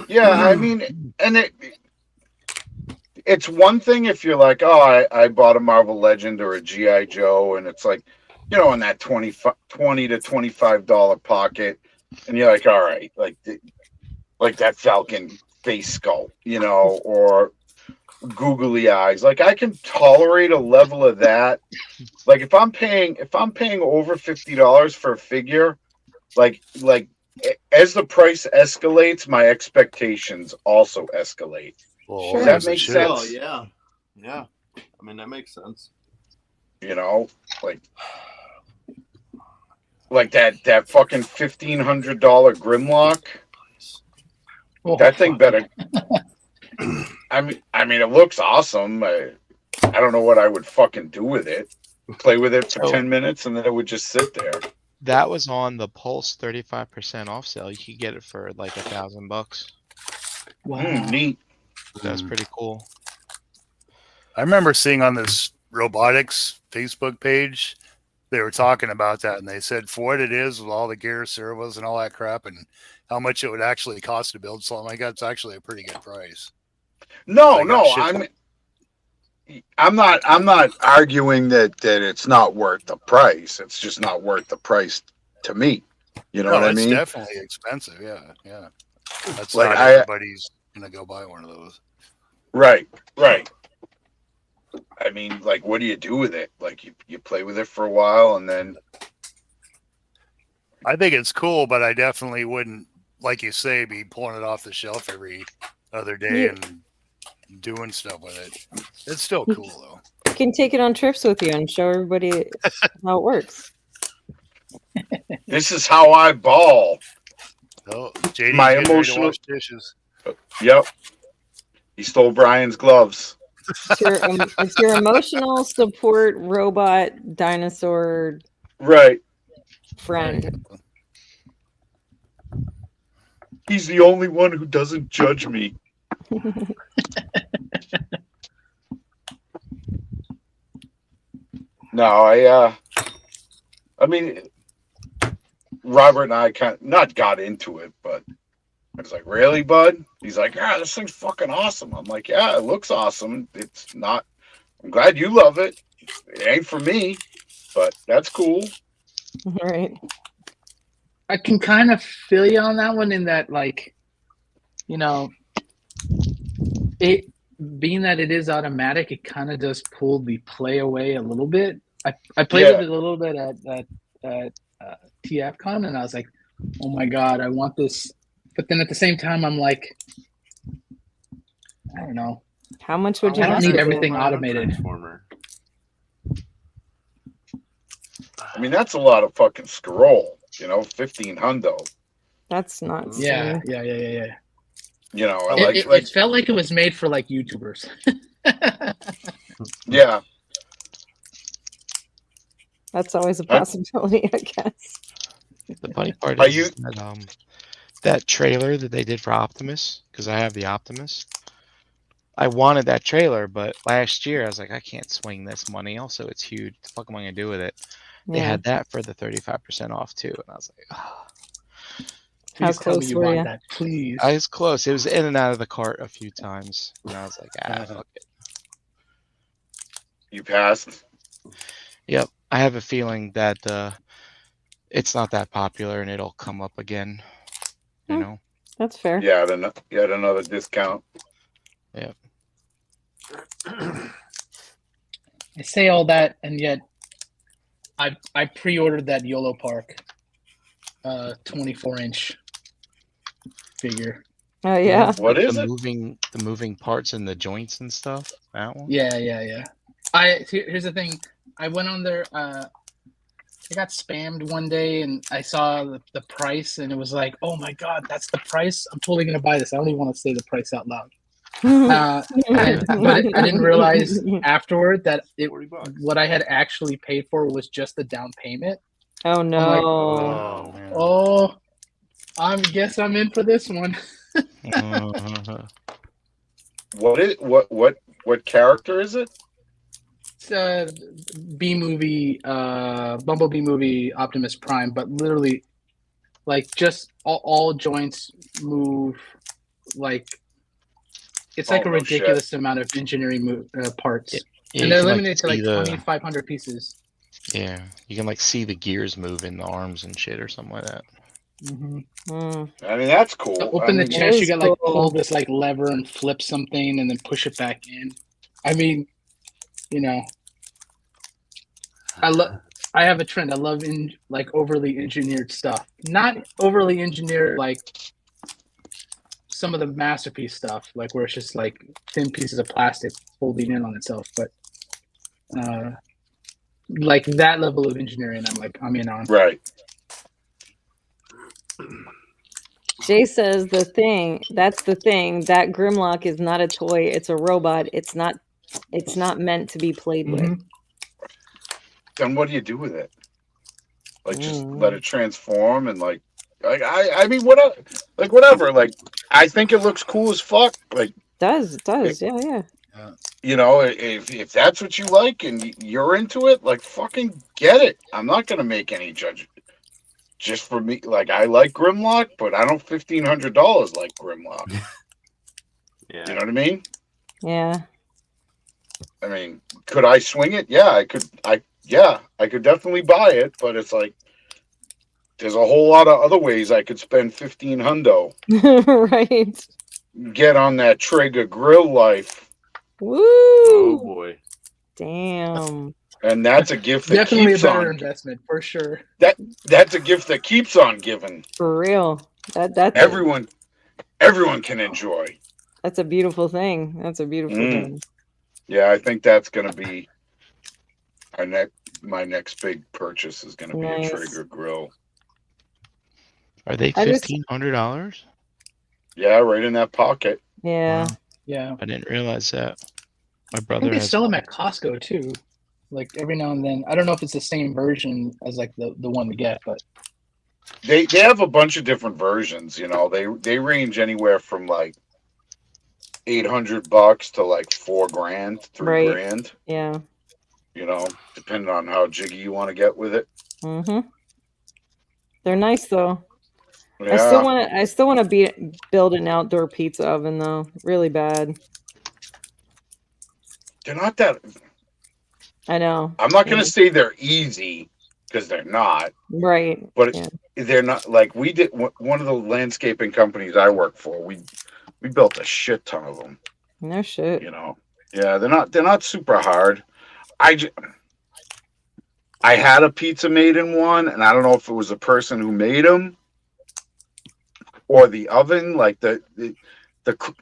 Yeah, I mean, and it's one thing if you're like, oh, I bought a Marvel Legend or a G.I. Joe, and it's like, you know, in that $20 to $25 pocket, and you're like, all right, like that Falcon face sculpt, you know, or googly eyes. Like, I can tolerate a level of that. Like, if I'm paying over $50 for a figure, like as the price escalates, my expectations also escalate. Well, Does that make sense? Oh, yeah. Yeah. I mean, that makes sense. You know, like that fucking $1,500 Grimlock. Oh, That thing better. I mean, it looks awesome. I don't know what I would fucking do with it. Play with it for 10 minutes, and then it would just sit there. That was on the Pulse 35% off sale. You could get it for like $1,000. wow. Neat. That's pretty cool. I remember seeing on this robotics Facebook page, they were talking about that, and they said for what it is with all the gear, servos, and all that crap, and how much it would actually cost to build something like that, it's actually a pretty good price. No, I'm not arguing that it's not worth the price. It's just not worth the price to me. You know what I mean? It's definitely expensive. Yeah. That's like not everybody's gonna go buy one of those. Right. I mean, like, what do you do with it? Like, you play with it for a while, and then. I think it's cool, but I definitely wouldn't, like you say, be pulling it off the shelf every other day and doing stuff with it. It's still cool though. You can take it on trips with you and show everybody how it works. This is how I ball. Oh, JD's My getting ready to emotional wash dishes. Yep. He stole Brian's gloves. It's your emotional support robot dinosaur Right. friend. He's the only one who doesn't judge me. No, I mean, Robert and I kind of not got into it, but I was like, really, bud? He's like, yeah, this thing's fucking awesome. I'm like, yeah, it looks awesome. It's not, I'm glad you love it. It ain't for me, but that's cool. Right. I can kind of feel you on that one in that, like, you know, it being that it is automatic, it kind of does pull the play away a little bit. I played with it a little bit at TFCon, and I was like, oh my God, I want this. But then at the same time, I'm like, I don't know. How much would you I don't have need to everything do? automated. Transformer. I mean, that's a lot of fucking scroll, you know, 15 hundo. That's not Yeah. You know, It felt like it was made for like YouTubers. Yeah. That's always a possibility, I guess. The funny part Are is you- that that trailer that they did for Optimus, because I have the Optimus. I wanted that trailer, but last year I was like, I can't swing this money. Also, it's huge. What the fuck am I gonna do with it? They Yeah. had that for the 35% off too, and I was like, oh. How Please tell me close you were want you? that, please. I was close. It was in and out of the cart a few times, and I was like, fuck it. You passed. Yep, I have a feeling that it's not that popular, and it'll come up again. You Hmm. know. That's fair. Yeah, you had another discount. I say all that, and yet I pre-ordered that YOLO Park 24-inch figure. Oh yeah. What is the it? moving parts and the joints and stuff? That one? Yeah. Here's the thing. I went on there. I got spammed one day, and I saw the price, and it was like, oh my god, that's the price. I'm totally gonna buy this. I don't even want to say the price out loud. But I didn't realize afterward that $40. what I had actually paid for was just the down payment. Oh no. Oh, man. Oh, I guess I'm in for this one. What character is it? It's a B-movie, Bumblebee movie, Optimus Prime, but literally, like, just all joints move. Like, it's like Oh, a no ridiculous amount of engineering parts, Yeah, and you they're can, limited to like see the- 2,500 pieces. Yeah, you can like see the gears move in the arms and shit or something like that. Mm. I mean, that's cool. So open the I mean, chest, you is got like cool. pull this like lever and flip something, and then push it back in. I mean, you know, I have a trend. I love like overly engineered stuff. Not overly engineered like some of the masterpiece stuff, like where it's just like thin pieces of plastic folding in on itself, but like that level of engineering, I'm in on. right. Jay says that's the thing. That Grimlock is not a toy, it's a robot. It's not meant to be played with. Mhm. Then what do you do with it? Like, just let it transform and like I mean, whatever. Like, I think it looks cool as fuck. Like, Does, yeah. you know, if that's what you like and you're into it, like, fucking get it. I'm not gonna make any judgment. Just for me, like, I like Grimlock, but I don't $1,500 like Grimlock. Yeah. You know what I mean? Yeah. I mean, could I swing it? Yeah, I could. I could definitely buy it, but it's like there's a whole lot of other ways I could spend $1,500. Right. Get on that Traeger grill life, Woo! Oh boy. Damn. and that's a gift that Definitely a keeps better on. investment for sure. That's a gift that keeps on giving. For real. That's Everyone can enjoy. that's a beautiful thing. That's a beautiful thing. Yeah, I think that's gonna be my next big purchase is gonna be Nice. a Traeger grill. Are they I just- $1,500? Yeah, right in that pocket. Yeah. Wow. Yeah. I didn't realize that. My I brother think they has sell them at Costco too. Like every now and then. I don't know if it's the same version as like the one to get, but They have a bunch of different versions. You know, they range anywhere from like $800 to like $4,000, $3,000. Yeah. You know, depending on how jiggy you want to get with it. Mm-hmm. They're nice though. Yeah, I still want to build an outdoor pizza oven though, really bad. they're not that. I know. I'm not gonna say they're easy because they're not, Right. but Yeah. they're not. Like, we did one of the landscaping companies I work for. We built a shit ton of them. No shit. You know, yeah, they're not super hard. I had a pizza made in one, and I don't know if it was the person who made them or the oven. Like the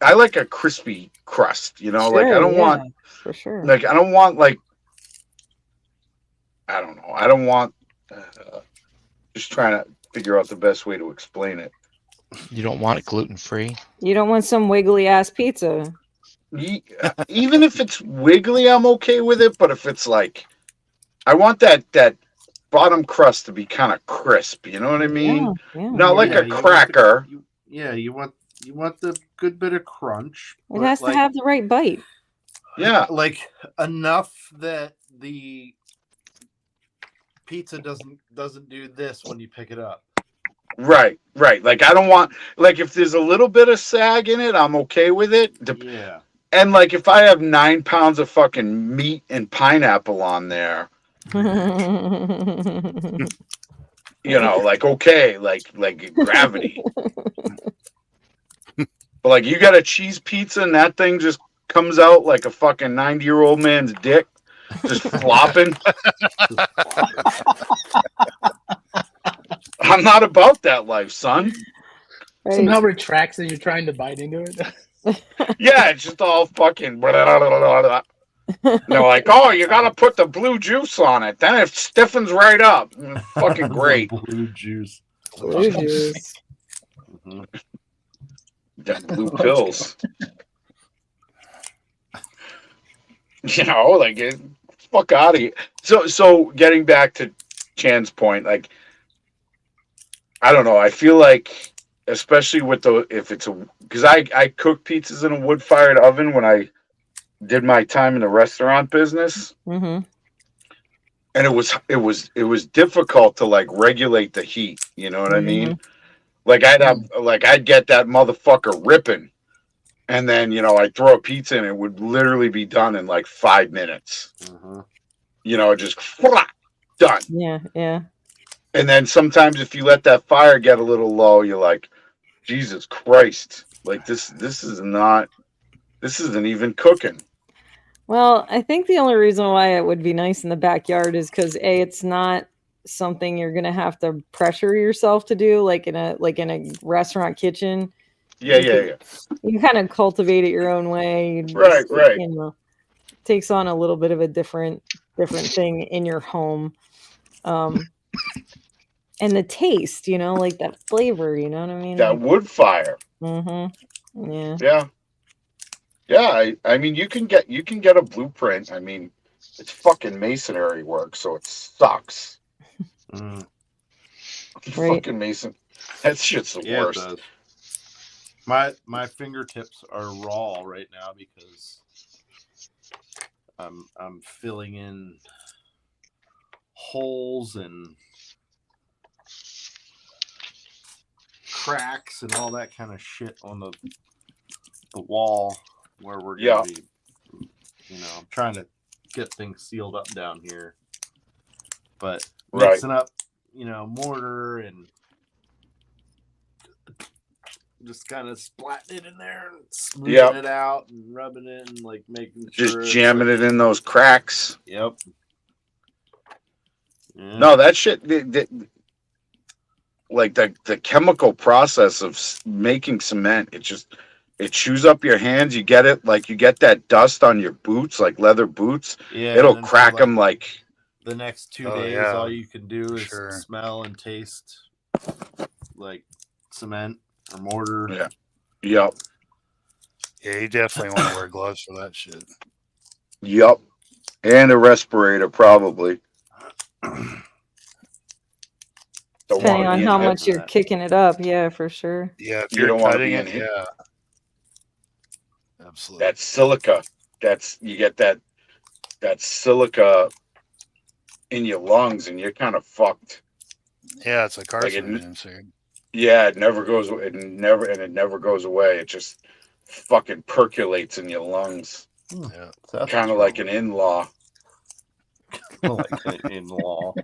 I like a crispy crust. You know, like I Sure, don't want yeah, for sure. like I don't want like I don't know. I don't want. Just trying to figure out the best way to explain it. You don't want it gluten free? You don't want some wiggly ass pizza. Even if it's wiggly, I'm okay with it. But if it's like, I want that bottom crust to be kind of crisp. You know what I mean? Yeah. Not like a you want cracker. you want the good bit of crunch. It but, has to like, have the right bite. Yeah. like enough that the pizza doesn't do this when you pick it up. Right. Like I don't want, like, if there's a little bit of sag in it, I'm okay with it. Yeah. And like if I have 9 pounds of fucking meat and pineapple on there, you know, like, okay, like gravity. But like you got a cheese pizza and that thing just comes out like a fucking 90-year-old man's dick, just flopping. I'm not about that life, son. Right. Somehow retracts as you're trying to bite into it. Yeah, it's just all fucking. They're like, oh, you gotta put the blue juice on it, then it stiffens right up. It's fucking great. Blue juice. Blue juice. Mhm. Them blue pills. You know, like, fuck out of here. So getting back to Chan's point, like, I don't know. I feel like, especially with because I cook pizzas in a wood-fired oven when I did my time in the restaurant business, Mm-hmm. and it was difficult to like regulate the heat. You know what I mean? Like I'd get that motherfucker ripping, and then I'd throw a pizza and it would literally be done in like 5 minutes. Mhm. Just done. Yeah. And then sometimes if you let that fire get a little low, you're like, Jesus Christ, like this isn't even cooking. Well, I think the only reason why it would be nice in the backyard is because it's not something you're gonna have to pressure yourself to do, like in a restaurant kitchen. Yeah. You kind of cultivate it your own way. Right. Takes on a little bit of a different thing in your home. And the taste, like that flavor, you know what I mean? That wood fire. Mm-hmm. Yeah. I mean, you can get a blueprint. I mean, it's fucking masonry work, so it sucks. Mm. Right. Fucking mason. That shit's the Yeah, worst. it does. My fingertips are raw right now because I'm filling in holes and cracks and all that kind of shit on the wall where we're gonna be. I'm trying to get things sealed up down here, but mixing up, mortar and just kind of splatting it in there and smoothing it out and rubbing it and like making sure just jamming it in those cracks. Yep. Yeah. No, that shit. Like the chemical process of making cement, it chews up your hands. You get that dust on your boots, like leather boots. Yeah, it'll crack them like the next 2 days. All you can do is smell and taste like cement or mortar. Yeah. Yep. Yeah, you definitely want to wear gloves for that shit. Yep. And a respirator, probably. Depending on how much you're kicking it up, yeah, for sure. Yeah, if you don't want to be it, in yeah. Absolutely. That silica. You get that silica in your lungs, and you're kind of fucked. Yeah, it's a carcinogen. Yeah, it never goes away. It just fucking percolates in your lungs. Yeah, kind of like an in-law. Like an in-law.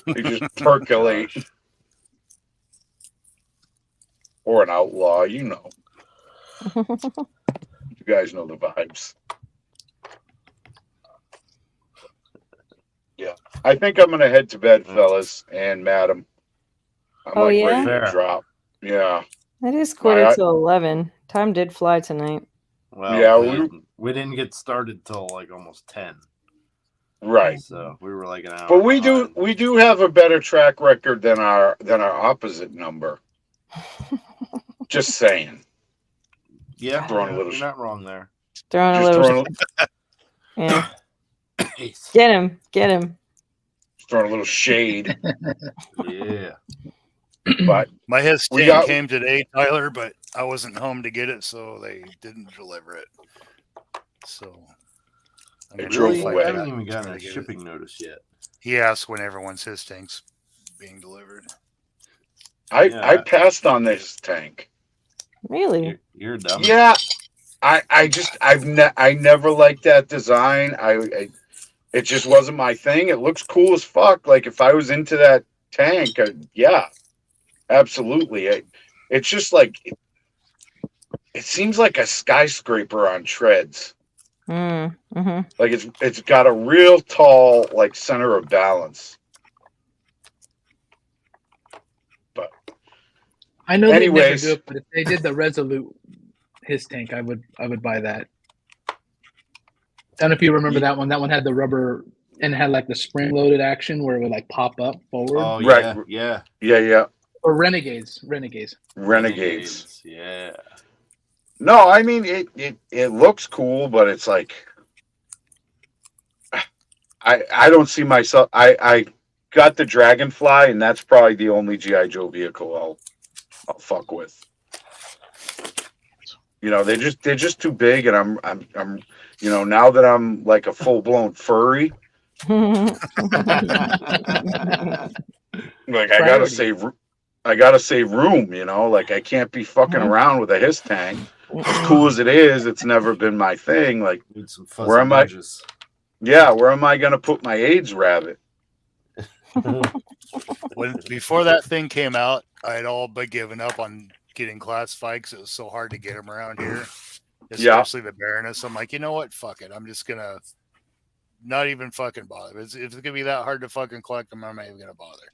They just percolate. Or an outlaw, You guys know the vibes. Yeah. I think I'm gonna head to bed, fellas and madam. I'm ready to drop. Yeah. It is 11:45. Time did fly tonight. Well, yeah, we didn't get started till like almost 10. Right. So we were like an hour. But we do have a better track record than our opposite number. Just saying. Yeah, you're not wrong there. Yeah. Get him. throwing a little shade. Yeah. But My his We tank got- came today, Tyler, but I wasn't home to get it, so they didn't deliver it. So I'm It gonna drove try to away. I get- haven't even gotten try a to get it. shipping notice yet. He asked when everyone's his tank's being delivered. I passed on this tank. Really? You're dumb. Yeah, I never liked that design. It just wasn't my thing. It looks cool as fuck. Like if I was into that tank, yeah, absolutely. It's just like it seems like a skyscraper on treads. Mm-hmm. Like it's got a real tall like center of balance. But I know they never Anyways. do it, but if they did the Resolute his tank, I would buy that. I don't know if you remember that one. That one had the rubber and it had like the spring loaded action where it would like pop up forward. Oh Right. yeah. Or Renegades. Yeah. No, I mean it looks cool, but it's like I don't see myself. I got the Dragonfly, and that's probably the only GI Joe vehicle I'll fuck with. You know, they're just too big, and I'm now that I'm like a full blown furry, like I gotta save room. You know, like I can't be fucking around with a his tank. As cool as it is, it's never been my thing. Like, Need some fuzzy where am I? edges. Yeah, where am I gonna put my AIDS rabbit? Before that thing came out, I had all but given up on getting classified because it was so hard to get them around here, especially the Baroness. I'm like, you know what? Fuck it. I'm just gonna not even fucking bother. If it's gonna be that hard to fucking collect them, I'm not even gonna bother.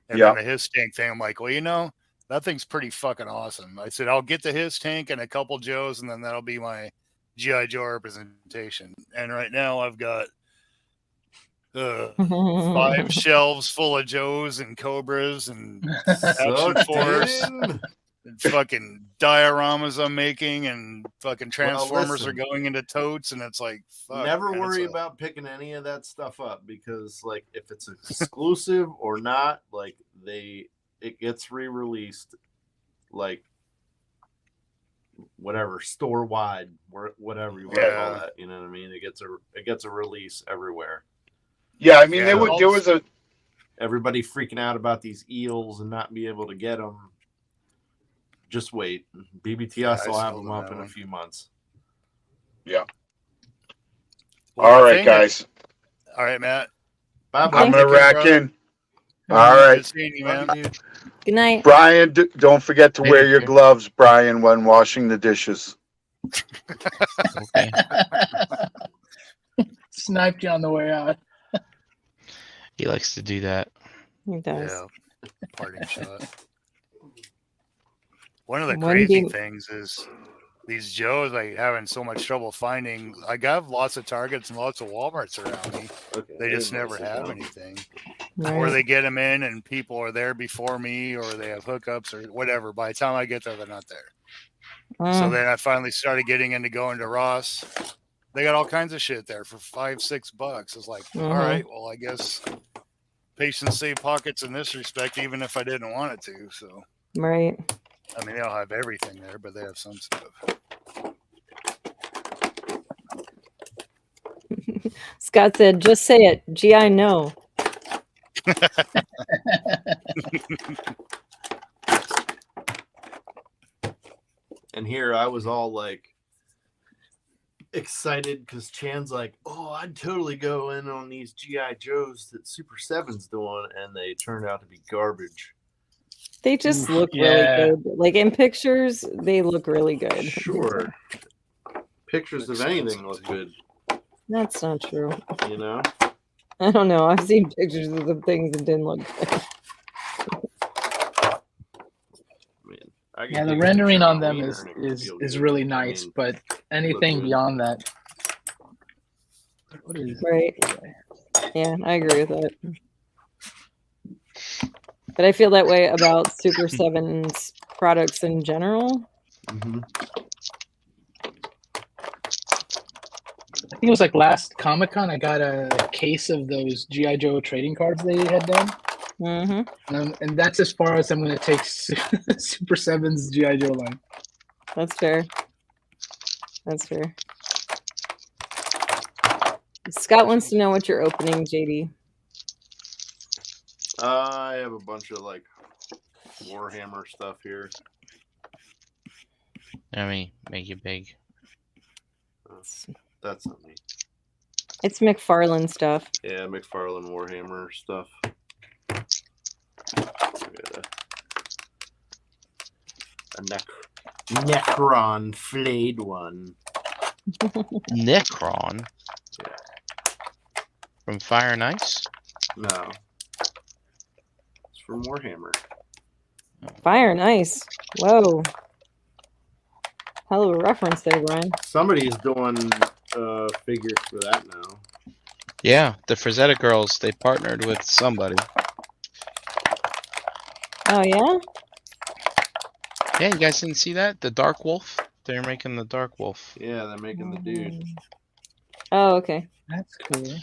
And then the his tank thing, I'm like, well, that thing's pretty fucking awesome. I said, I'll get the his tank and a couple Joes, and then that'll be my GI Joe representation. And right now I've got 5 shelves full of Joes and Cobras and Action Force and fucking dioramas I'm making, and fucking Transformers are going into totes, and it's like, fuck, Never man, worry about picking any of that stuff up, because like if it's exclusive or not, like it gets re-released, like whatever, store wide, whatever you want to call that. You know what I mean? It gets a release everywhere. Yeah, I mean there was a everybody freaking out about these eels and not be able to get them. Just wait. BBTS will have them up in a few months. Yeah. Well, all right, guys. All right, Matt. Bye-bye. I'm gonna rack in. All Good right. seeing you, man. Good night. Brian, don't forget to wear your Later. gloves, Brian, when washing the dishes. Okay. Sniped you on the way out. He likes to do that. He does. Yeah. Parting shot. One of the When crazy do- things is these Joes, like, having so much trouble finding. I got lots of Targets and lots of Walmarts around me. Okay. They just never have anything. Right. Or they get them in and people are there before me, or they have hookups or whatever. By the time I get there, they're not there. So then I finally started getting into going to Ross. They got all kinds of shit there for $5-6. It's like, all right, well, I guess patients save pockets in this respect, even if I didn't want it to. So, Right. I mean, they don't have everything there, but they have some stuff. Scott said, just say it. GI no. And here I was all like excited because Chan's like, oh, I'd totally go in on these GI Joes that Super 7's doing, and they turned out to be garbage. They just Oof, look yeah. really good. Like in pictures, they look really good. Sure. Pictures of anything look good, That's not true. you know? I don't know. I've seen pictures of the things that didn't look good. I can Yeah, the take a rendering picture on of them wiener is and it would is feel is good. really I nice, mean, but anything good. beyond that. What is Right. Yeah, I agree with that. But I feel that way about Super 7's products in general. Mhm. think it was like last Comic Con. I got a case of those GI Joe trading cards they had done, and that's as far as I'm going to take Super Seven's GI Joe line. That's fair. That's fair. Scott wants to know what you're opening, JD. I have a bunch of like Warhammer stuff here. Let me make it big. That's not me. It's McFarlane stuff. Yeah, McFarlane Warhammer stuff. A Necron flayed one. Necron? Yeah. From Fire and Ice? No. It's from Warhammer. Fire and Ice. Whoa. Hell of a reference there, Brian. Somebody's doing figures for that now. Yeah, the Frazetta girls, they partnered with somebody. Oh, yeah? Yeah, you guys didn't see that? The Dark Wolf? They're making the Dark Wolf. Yeah, they're making the dude. Oh, okay. That's cool.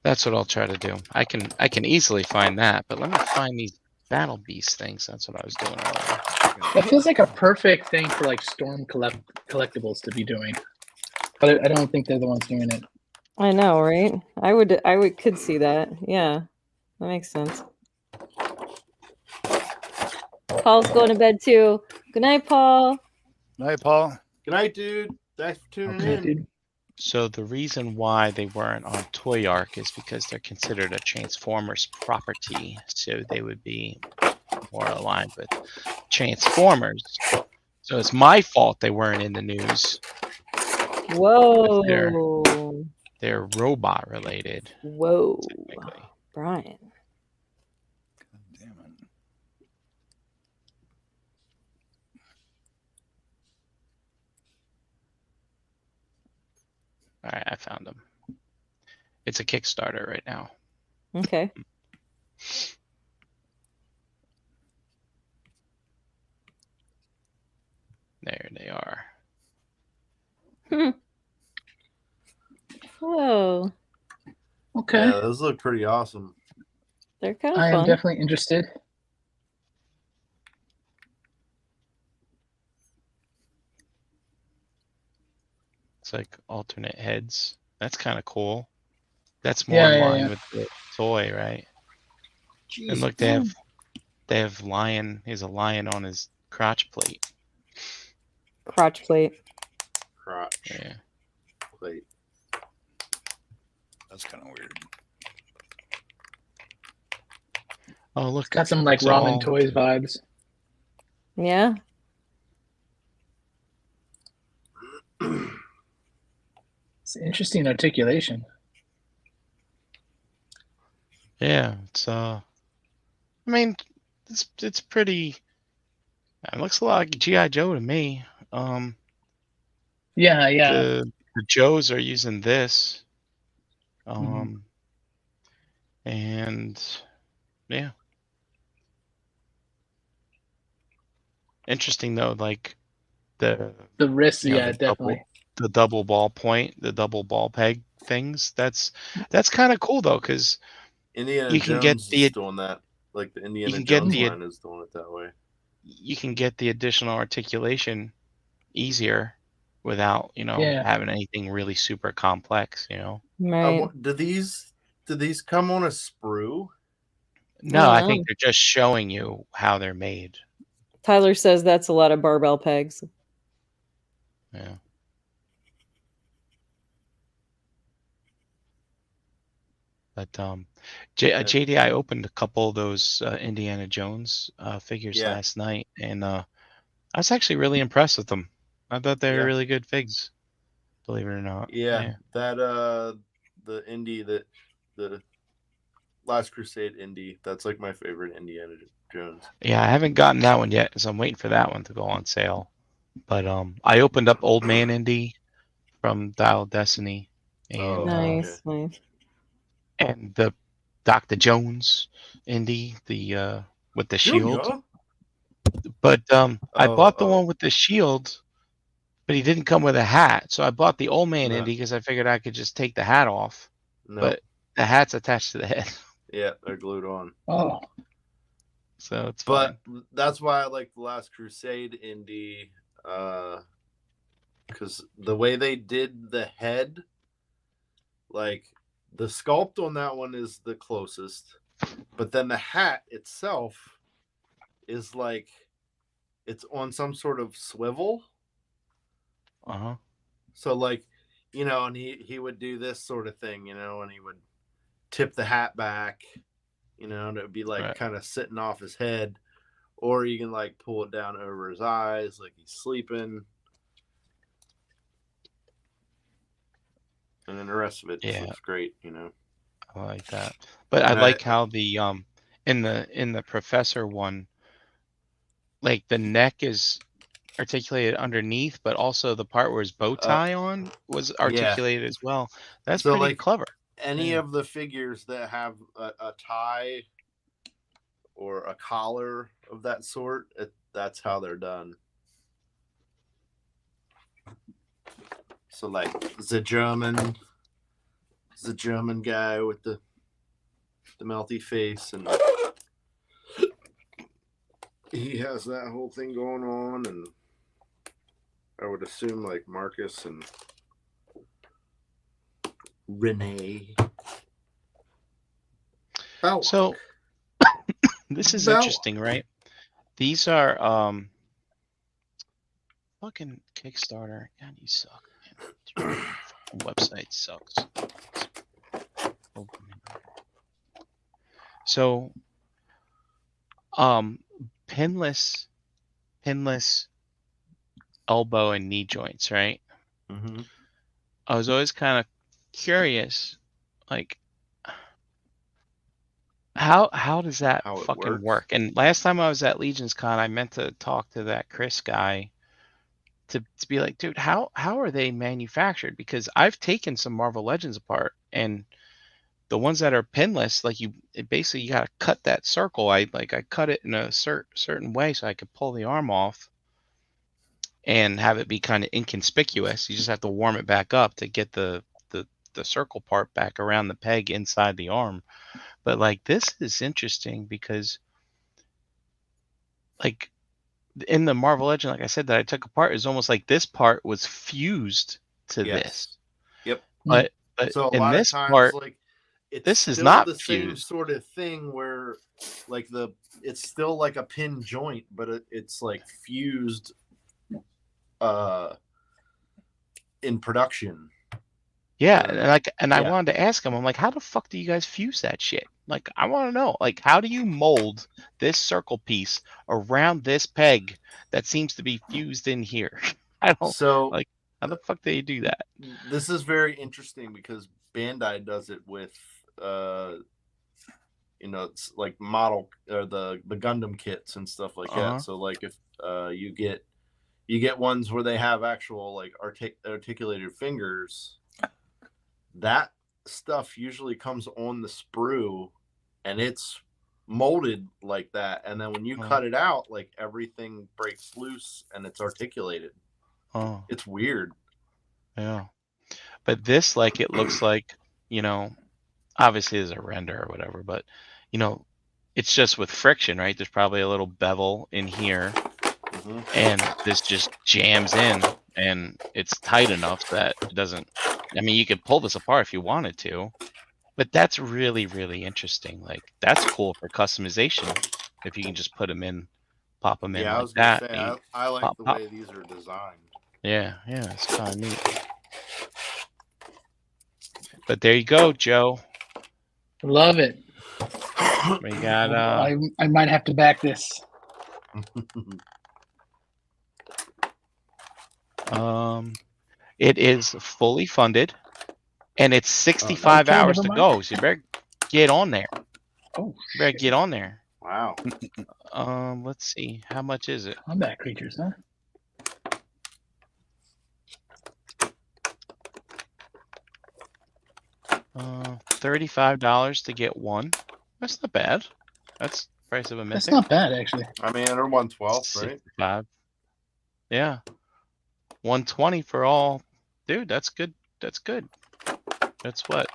That's what I'll try to do. I can easily find that, but let me find these Battle Beast things. That's what I was doing earlier. That feels like a perfect thing for like Storm collectibles to be doing. But I don't think they're the ones doing it. I know, right? Could see that. Yeah, that makes sense. Paul's going to bed too. Good night, Paul. Night, Paul. Good night, dude. Thanks for tuning Okay. in. Dude. So the reason why they weren't on Toy Arc is because they're considered a Transformers property, so they would be more aligned with Transformers. So it's my fault they weren't in the news. Whoa. They're robot related. Whoa. Technically. Brian. Damn it. All right, I found them. It's a Kickstarter right now. Okay. There they are. Whoa. Okay. Yeah, those look pretty awesome. They're kind of I am fun. definitely interested. It's like alternate heads. That's kind of cool. That's more Yeah, in yeah, line yeah. with the toy, right? Jeez. And look, they have lion. He has a lion on his crotch plate. Crotch plate. Crotch Yeah. plate. That's kind of weird. Oh, look. Got some like it's Ramen all- Toys vibes. Yeah. It's an interesting articulation. Yeah, it's I mean, it's pretty. It looks a lot like GI Joe to me. Yeah, yeah. The Joes are using this. Mhm. And yeah. Interesting though, like the The wrist, you know, yeah, the definitely. the double ball point, the double ball peg things. That's kind of cool though, because Indiana You can get Jones the- is doing that. Like the Indiana can get Jones the- line is doing it that way. you can get the additional articulation easier without Yeah. having anything really super complex. Right. Do these come on a sprue? No, I Wow. think they're just showing you how they're made. Tyler says that's a lot of barbell pegs. Yeah. But JD, I opened a couple of those Indiana Jones figures Yeah. last night, and I was actually really impressed with them. I thought they were Yeah. really good figs, believe it or not. Yeah, that the Indy the Last Crusade Indy. That's like my favorite Indiana Jones. Yeah, I haven't gotten that one yet, so I'm waiting for that one to go on sale. But I opened up Old Man Indy from Dial of Destiny, and Oh, Nice, nice. and the Dr. Jones Indy, the with the shield. Junior? But I bought the Oh. one with the shield But he didn't come with a hat, so I bought the old man No. Indy because I figured I could just take the hat off. No. But the hat's attached to the head, Yeah, they're glued on. Oh, so it's But fine. that's why I like the Last Crusade Indy, because the way they did the head, like the sculpt on that one is the closest, but then the hat itself is like it's on some sort of swivel. Uh-huh. So like, and he would do this sort of thing, and he would tip the hat back, and it would be like Right. kind of sitting off his head, or you can like pull it down over his eyes like he's sleeping. And then the rest of it just looks great, I like that. But I like how the in the professor one, like the neck is articulated underneath, but also the part where his bow tie on was articulated as well. That's so pretty like clever. Any of the figures that have a tie or a collar of that sort, that's how they're done. So like the German guy with the melty face, and he has that whole thing going on, and I would assume like Marcus and Renee. So this is interesting, right? These are fucking Kickstarter. God, you suck, man. Website sucks. So pinless elbow and knee joints, right? Mm-hmm. I was always kind of curious, like how does that fucking work? And last time I was at Legion's Con, I meant to talk to that Chris guy to be like, dude, how are they manufactured? Because I've taken some Marvel Legends apart, and the ones that are pinless, like you gotta cut that circle. I cut it in a certain way so I could pull the arm off and have it be kind of inconspicuous. You just have to warm it back up to get the circle part back around the peg inside the arm. But like, this is interesting because like in the Marvel Legend, like I said, that I took apart, is almost like this part was fused to this. Yep. But so a in lot this of times, part, like this is not the fused. same sort of thing where like it's still like a pin joint, but it's like fused in production. Yeah, and I wanted to ask him, I'm like, how the fuck do you guys fuse that shit? Like, I want to know, like, how do you mold this circle piece around this peg that seems to be fused in here? I don't like, how the fuck do you do that? This is very interesting because Bandai does it with it's like model or the Gundam kits and stuff like that. So like if you get ones where they have actual like articulated fingers, that stuff usually comes on the sprue and it's molded like that, and then when you cut it out, like everything breaks loose and it's articulated. It's weird. Yeah, but this, like, it looks like, obviously there's a render or whatever, but it's just with friction, right? There's probably a little bevel in here, and this just jams in, and it's tight enough that it doesn't. I mean, you could pull this apart if you wanted to, but that's really, really interesting. Like, that's cool for customization if you can just put them in, pop them in like I was that. gonna say, I like the way these are designed. Yeah, it's kind of neat. But there you go, Joe. Love it. We got. I might have to back this. It is fully funded, and it's 65 hours to go. So you better get on there. Oh, you better get on there. Wow. Let's see. How much is it? Combat creatures, huh? $35 to get one. That's not bad. That's the price of a mythic. That's not bad, actually. I mean, they're 1/12, right? 65. Yeah. 120 for all. Dude, that's good. That's good. That's what?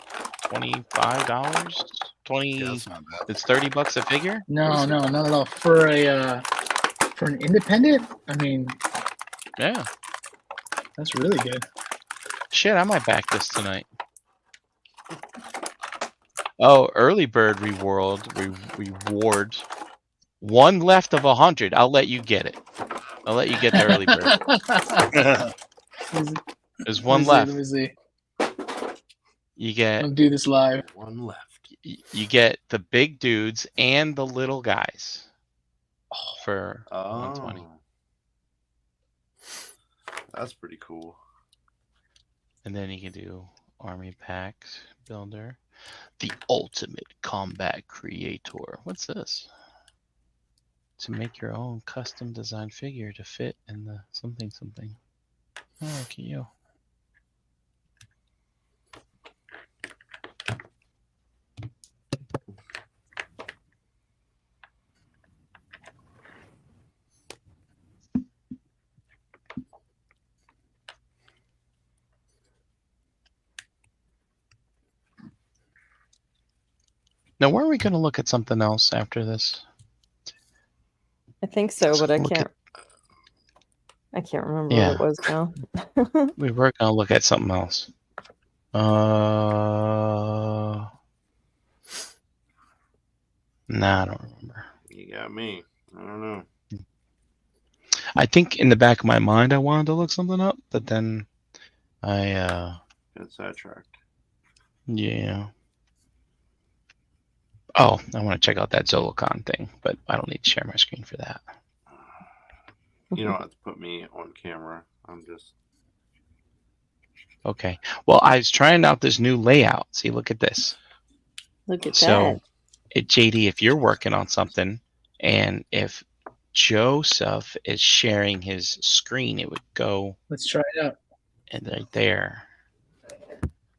$25? 20 Yeah, that's not bad. It's $30 a figure? No, no. For an independent, I mean, Yeah. that's really good. Shit, I might back this tonight. Oh, early bird reward. One left of 100. I'll let you get it. I'll let you get the early bird. There's one left. Let me see. You get I'll do this live. One left. you get the big dudes and the little guys for 120. That's pretty cool. And then you can do army packs builder. The ultimate combat creator. What's this? To make your own custom designed figure to fit in the something. Oh, look at you. Now, were we going to look at something else after this? I think so, but I Look can't. I can't remember Yeah. what it was now. We were going to look at something else. Nah, I don't remember. You got me. I don't know. I think in the back of my mind I wanted to look something up, but then I Got sidetracked. yeah. Oh, I want to check out that Zolocon thing, but I don't need to share my screen for that. You don't have to put me on camera. I'm just. Okay. Well, I was trying out this new layout. See, look at this. Look at So, JD, if you're working on something, and if Joseph is sharing his screen, it would go Let's try it out. and right there.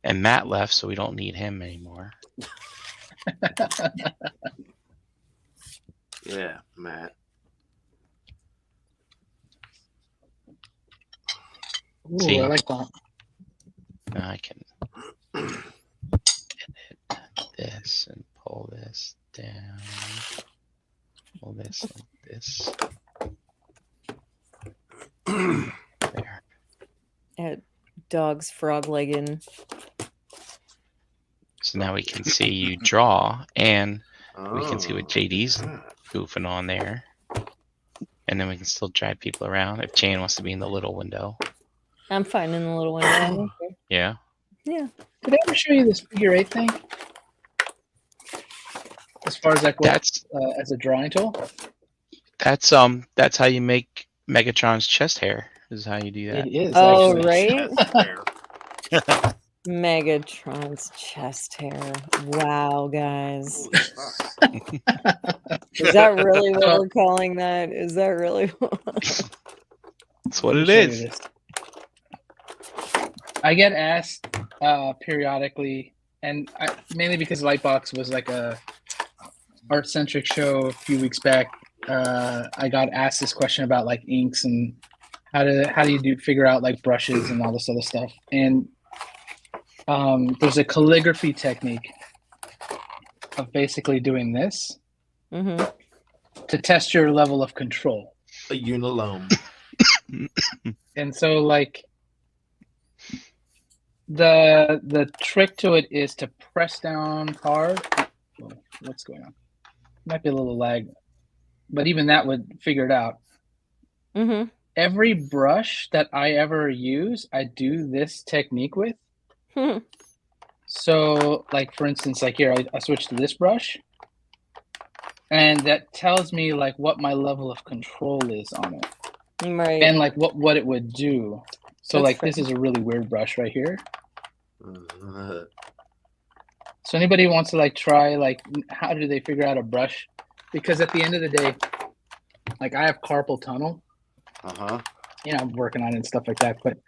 And Matt left, so we don't need him anymore. Yeah, Matt. Ooh, See? I like that. Now I can edit this and pull this down. Pull this like this. There. that. Dog's frog legging. So now we can see you draw, and we can see what Oh, JD's look at that. goofing on there. And then we can still drive people around if Jane wants to be in the little window. I'm fine in the little window. I don't care. Yeah. Yeah. Did I ever show you this figure 8 thing? As far as like what, That's as a drawing tool? that's how you make Megatron's chest hair. Is how you do that. It is. Oh, actually. right? That's fair. Megatron's chest hair. Wow, guys. Holy fuck. Is that really what we're calling that? Is that really what? That's what Let it me show you is. this. I get asked periodically, and mainly because Lightbox was like a art-centric show a few weeks back. I got asked this question about like inks and how do you figure out like brushes and all this other stuff. And there's a calligraphy technique of basically doing this Mm-hmm. to test your level of control. A unilome. And so like the trick to it is to press down hard. Oh, what's going on? Might be a little lag, but even that would figure it out. Mm-hmm. Every brush that I ever use, I do this technique with. So like for instance, like here, I switched to this brush, and that tells me like what my level of control is on it. Right. And like what it would do. So That's like fair. this is a really weird brush right here. Uh, So anybody wants to like try like how do they figure out a brush? Because at the end of the day, like I have carpal tunnel. uh-huh. You know, I'm working on it and stuff like that. But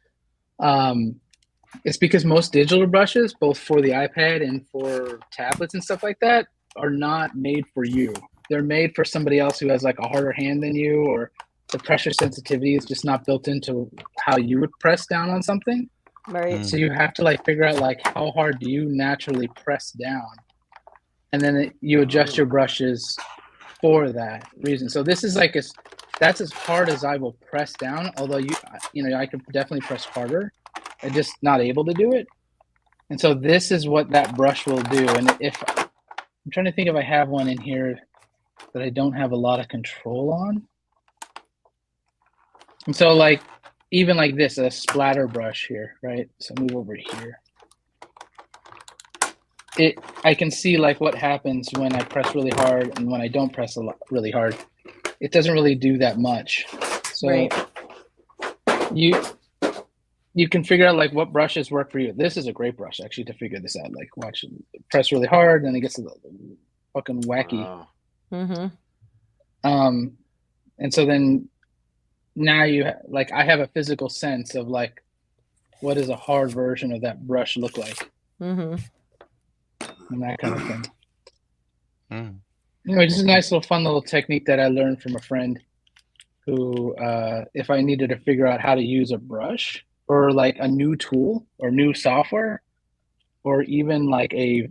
it's because most digital brushes, both for the iPad and for tablets and stuff like that, are not made for you. They're made for somebody else who has like a harder hand than you, or the pressure sensitivity is just not built into how you would press down on something. Right. So you have to like figure out like how hard do you naturally press down, and then you adjust your brushes for that reason. So this is like that's as hard as I will press down. Although I could definitely press harder. I'm just not able to do it. And so this is what that brush will do. And if I'm trying to think if I have one in here that I don't have a lot of control on. And so like even like this, a splatter brush here, right? So move over here. I can see like what happens when I press really hard and when I don't press really hard. It doesn't really do that much. So Right. you can figure out like what brushes work for you. This is a great brush actually to figure this out. Like watch it press really hard, and it gets fucking wacky. Wow. Mm-hmm. And so then now like I have a physical sense of like what does a hard version of that brush look like, Mm-hmm. and that kind of thing. Mm. Anyway, just a nice little fun little technique that I learned from a friend who, if I needed to figure out how to use a brush or like a new tool or new software, or even like a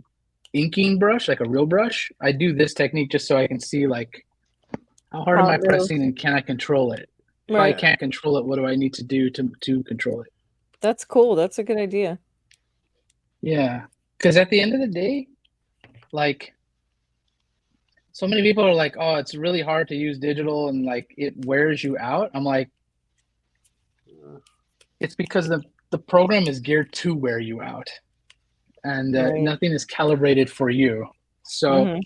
inking brush, like a real brush, I do this technique just so I can see like how hard am I pressing and can I control it? If I Right. can't control it, what do I need to do to control it? That's cool. That's a good idea. Yeah, because at the end of the day, like so many people are like, oh, it's really hard to use digital and like it wears you out. I'm like, it's because the program is geared to wear you out, and Right. nothing is calibrated for you. So Mhm.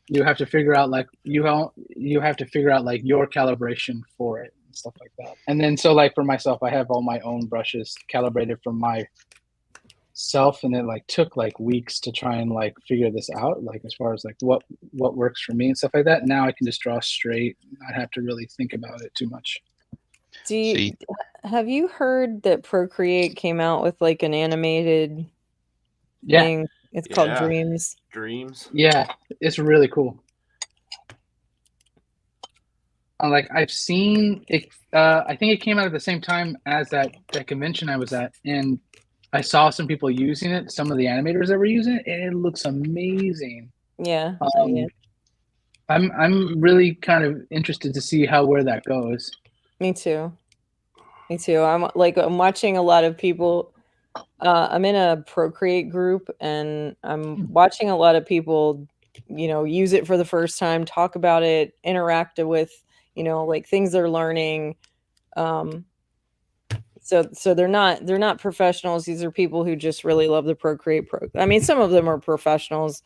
you have to figure out like you have to figure out like your calibration for it and stuff like that. And then so like for myself, I have all my own brushes calibrated for myself, and it like took like weeks to try and like figure this out, like as far as like what works for me and stuff like that. Now I can just draw straight, not have to really think about it too much. See, Have you heard that Procreate came out with like an animated Yeah, thing? It's called Yeah. Dreams. Dreams. yeah, it's really cool. Like I've seen it. I think it came out at the same time as that convention I was at, and I saw some people using it. Some of the animators that were using it, and it looks amazing. Yeah. Um, I'm really kind of interested to see where that goes. Me too. Me too. I'm watching a lot of people. I'm in a Procreate group, and I'm watching a lot of people, use it for the first time, talk about it, interact with, like things they're learning. So they're not professionals. These are people who just really love the Procreate I mean, some of them are professionals,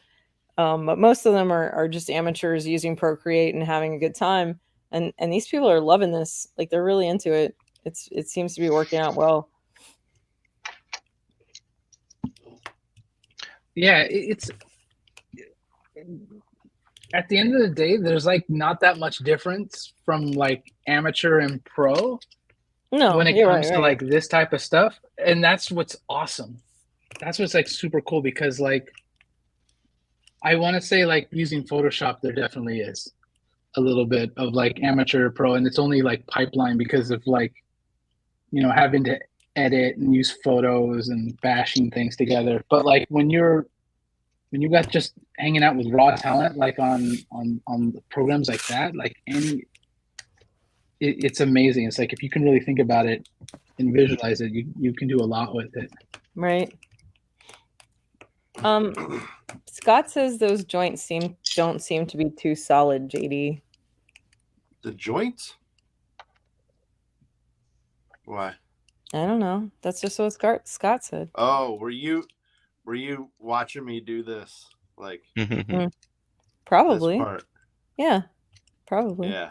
but most of them are just amateurs using Procreate and having a good time. And these people are loving this. Like they're really into it. It seems to be working out well. Yeah, it's at the end of the day, there's like not that much difference from like amateur and pro No, when it you're comes to right. like this type of stuff, and that's what's awesome. That's what's like super cool, because like I want to say like using Photoshop, there definitely is a little bit of like amateur pro, and it's only like pipeline because of like having to edit and use photos and bashing things together. But like when you got just hanging out with raw talent, like on programs like that, like it's amazing. It's like if you can really think about it and visualize it, you can do a lot with it. Right. Scott says those joints don't seem to be too solid, JD. The joints? Why? I don't know. That's just what Scott said. Oh, were you watching me do this? Like Probably. this part? Yeah. Probably. Yeah.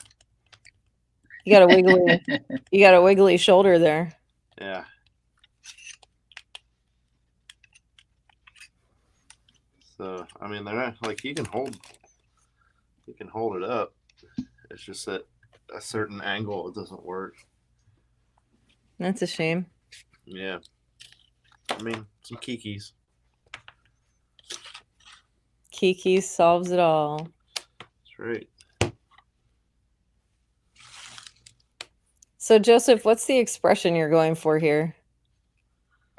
You got a wiggly shoulder there. Yeah. So I mean, they're not like you can hold it up. It's just at a certain angle it doesn't work. That's a shame. Yeah. I mean, some kikis. Kiki solves it all. That's right. So Joseph, what's the expression you're going for here?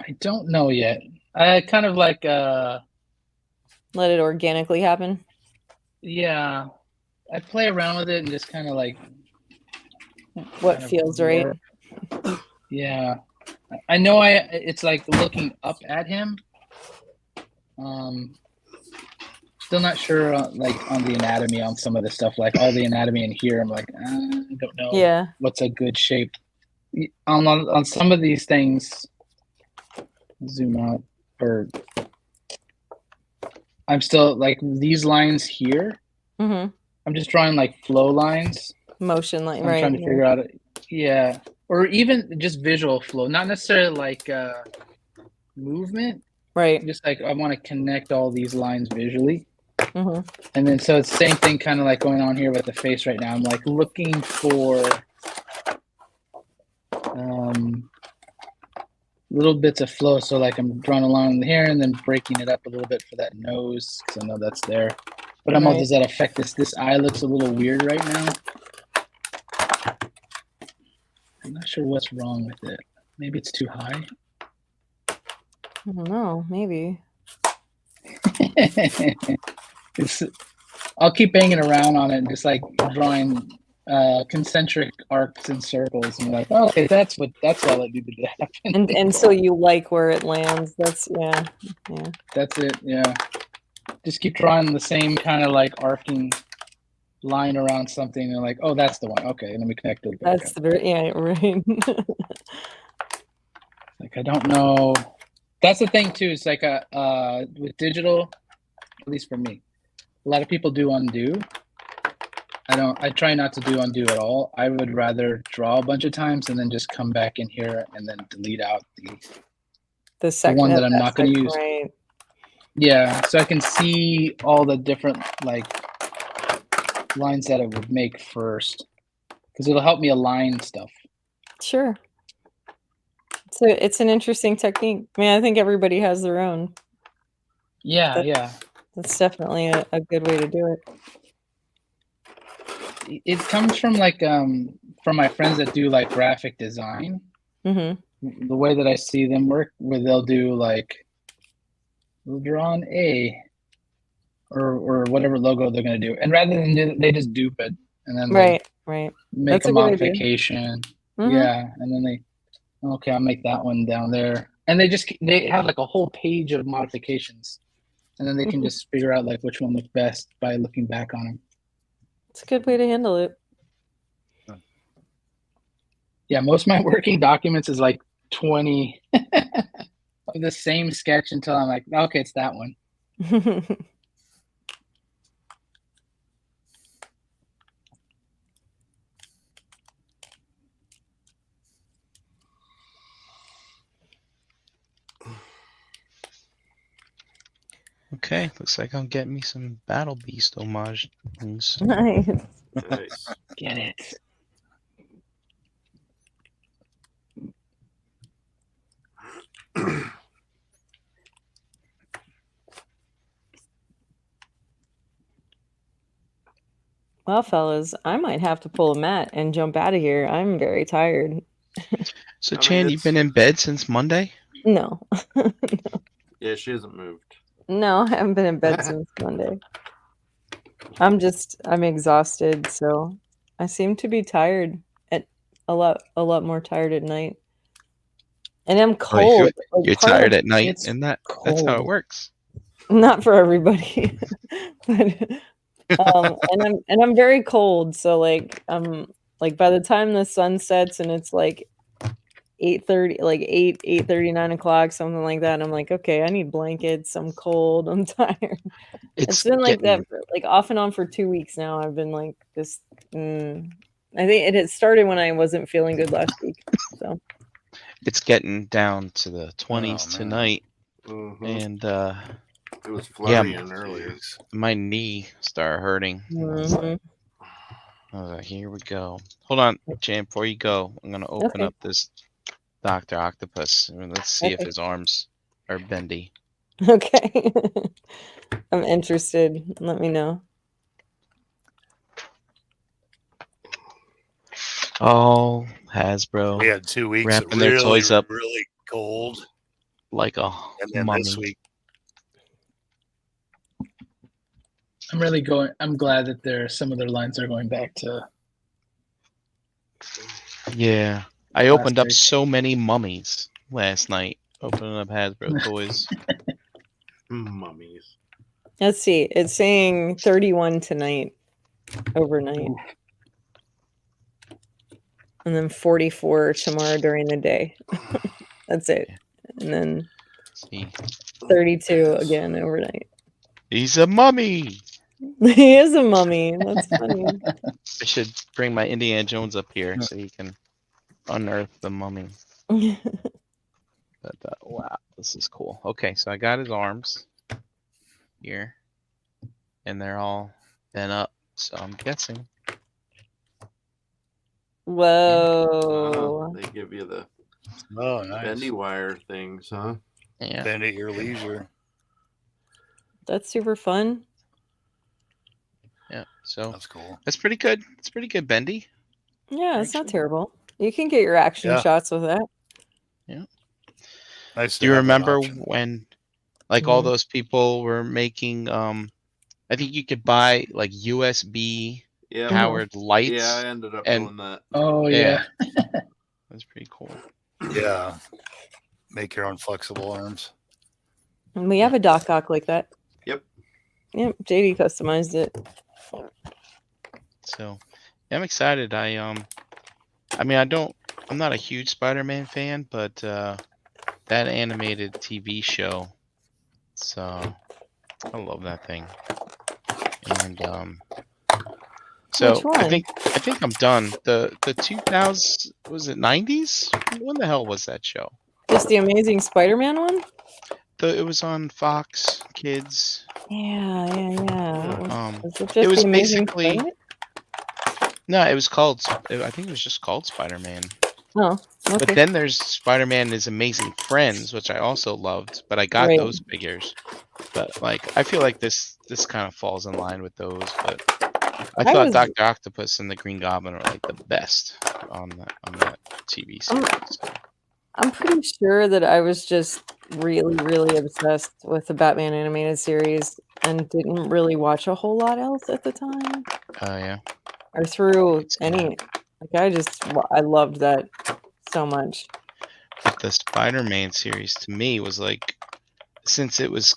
I don't know yet. I kind of like Let it organically happen. yeah. I play around with it and just kind of like What kind of feels right? Yeah. I know it's like looking up at him. Still not sure like on the anatomy on some of the stuff, like all the anatomy in here. I'm like, I don't know Yeah. what's a good shape. On some of these things, zoom out, or I'm still like these lines here. Mm-hmm. I'm just drawing like flow lines. Motion line, I'm right? trying to figure out, yeah, or even just visual flow, not necessarily like movement. Right. Just like I want to connect all these lines visually. Mm-hmm. And then so it's the same thing kind of like going on here with the face right now. I'm like looking for little bits of flow. So like I'm drawing a line here and then breaking it up a little bit for that nose because I know that's there. But I'm all, does that affect this? This eye looks a little weird right now. I'm not sure what's wrong with it. Maybe it's too high. I don't know. Maybe. I'll keep banging around on it and just like drawing concentric arcs and circles and like, oh, okay, that's all it needed to happen. And so you like where it lands. That's yeah. That's it. Yeah. Just keep drawing the same kind of like arcing line around something and like, oh, that's the one. Okay, and then we connect it. That's the very right. Like I don't know. That's the thing too. It's like with digital, at least for me, a lot of people do undo. I try not to do undo at all. I would rather draw a bunch of times and then just come back in here and then delete out the second one that I'm not going to use. Right. Yeah, so I can see all the different like lines that it would make first, because it'll help me align stuff. Sure. So it's an interesting technique. I mean, I think everybody has their own. Yeah, That's definitely a good way to do it. It comes from like from my friends that do like graphic design. Mm-hmm. The way that I see them work, where they'll do like they'll draw an A or whatever logo they're gonna do, and rather than they just dupe it and then right, make That's a modification. Mm-hmm. Yeah, and then okay, I'll make that one down there, and they have like a whole page of modifications, and then they can just figure out like which one looks best by looking back on them. It's a good way to handle it. Yeah, most of my working documents is like 20 of the same sketch until I'm like, okay, it's that one. Okay, looks like I'm getting me some Battle Beast homage things. Nice. Get it. Well, fellas, I might have to pull a mat and jump out of here. I'm very tired. So, Chan, you've been in bed since Monday? No. Yeah, she hasn't moved. No, I haven't been in bed since Monday. I'm exhausted, so I seem to be tired at a lot more tired at night. And I'm cold. You're tired at night, and that's how it works. Not for everybody. But and I'm very cold, so like by the time the sun sets and it's like 8:30, like 8:30, 9 o'clock, something like that, I'm like, okay, I need blankets, I'm cold, I'm tired. It's been like that for, like off and on for 2 weeks now. I've been like this I think it had started when I wasn't feeling good last week. So it's getting down to the 20s tonight. Mm-hmm. And it was flurrying earlier. My knee started hurting. Mm-hmm. I was like, here we go. Hold on, Jan, before you go, I'm gonna open up this Dr. Octopus. Let's see if his arms are bendy. Okay. I'm interested. Let me know. Oh, Hasbro We had 2 weeks of wrapping their really, toys up really cold, like a and then this mummy. week, I'm glad that some of their lines are going back to. Yeah, I opened up Plastic. so many mummies last night. Opening up Hasbro toys. Mummies. Let's see. It's saying 31 tonight, overnight, and then 44 tomorrow during the day. That's it. And then See, 32 again overnight. he's a mummy. He is a mummy. That's funny. I should bring my Indiana Jones up here so he can unearth the mummy. But wow, this is cool. Okay, so I got his arms here, and they're all bent up. So I'm guessing. Whoa. They give you the oh, nice. bendy wire things, huh? Yeah. Bend at your leisure. That's super fun. Yeah. So That's cool. that's pretty good. It's pretty good, Bendy. Yeah, it's not Actually. terrible. You can get your action Yeah. shots with that. Nice. Do you to have that remember option. when, like, all Mhm. those people were making? I think you could buy like USB Yeah. powered lights. Yeah, I ended up and- doing that. Oh yeah. That's pretty cool. Yeah. Make your own flexible arms. And we have a Doc Ock like that. Yep. Yep, JD customized it. So yeah, I'm excited. I'm not a huge Spider-Man fan, but that animated TV show, so I love that thing. And so Which one? I think I'm done. The 2000s, was it 90s? When the hell was that show? Just the Amazing Spider-Man one? It was on Fox Kids. Yeah. Was it just it was the Amazing basically Spider-Man? no, it was called. I think it was just called Spider-Man. Oh, okay. But then there's Spider-Man and His Amazing Friends, which I also loved, but I got Right. those figures. But like, I feel like this kind of falls in line with those. But I thought was- Dr. Octopus and the Green Goblin are like the best on that TV series. I'm pretty sure that I was just really, really obsessed with the Batman animated series and didn't really watch a whole lot else at the time. Oh yeah. Or through It's any. Like I loved that so much. But the Spider-Man series to me was like, since it was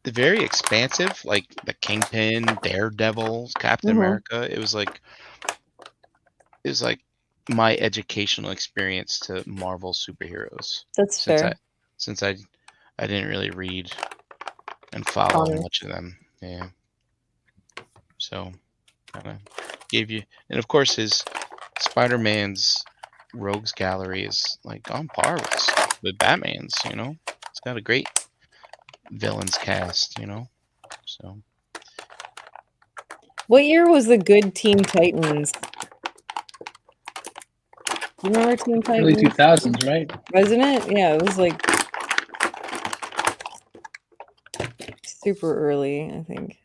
very expansive, like the Kingpin, Daredevil, Captain Mhm. America, it was like my educational experience to Marvel superheroes. That's fair. Since I didn't really read and follow Comics. much of them. Yeah. So kind of gave you, and of course his Spider-Man's Rogues Gallery is like on par with Batman's, you know. It's got a great villains cast, you know. So What year was the good Teen Titans? You remember Teen Early Titans? 2000s, right? Wasn't it? Yeah, it was like super early, I think.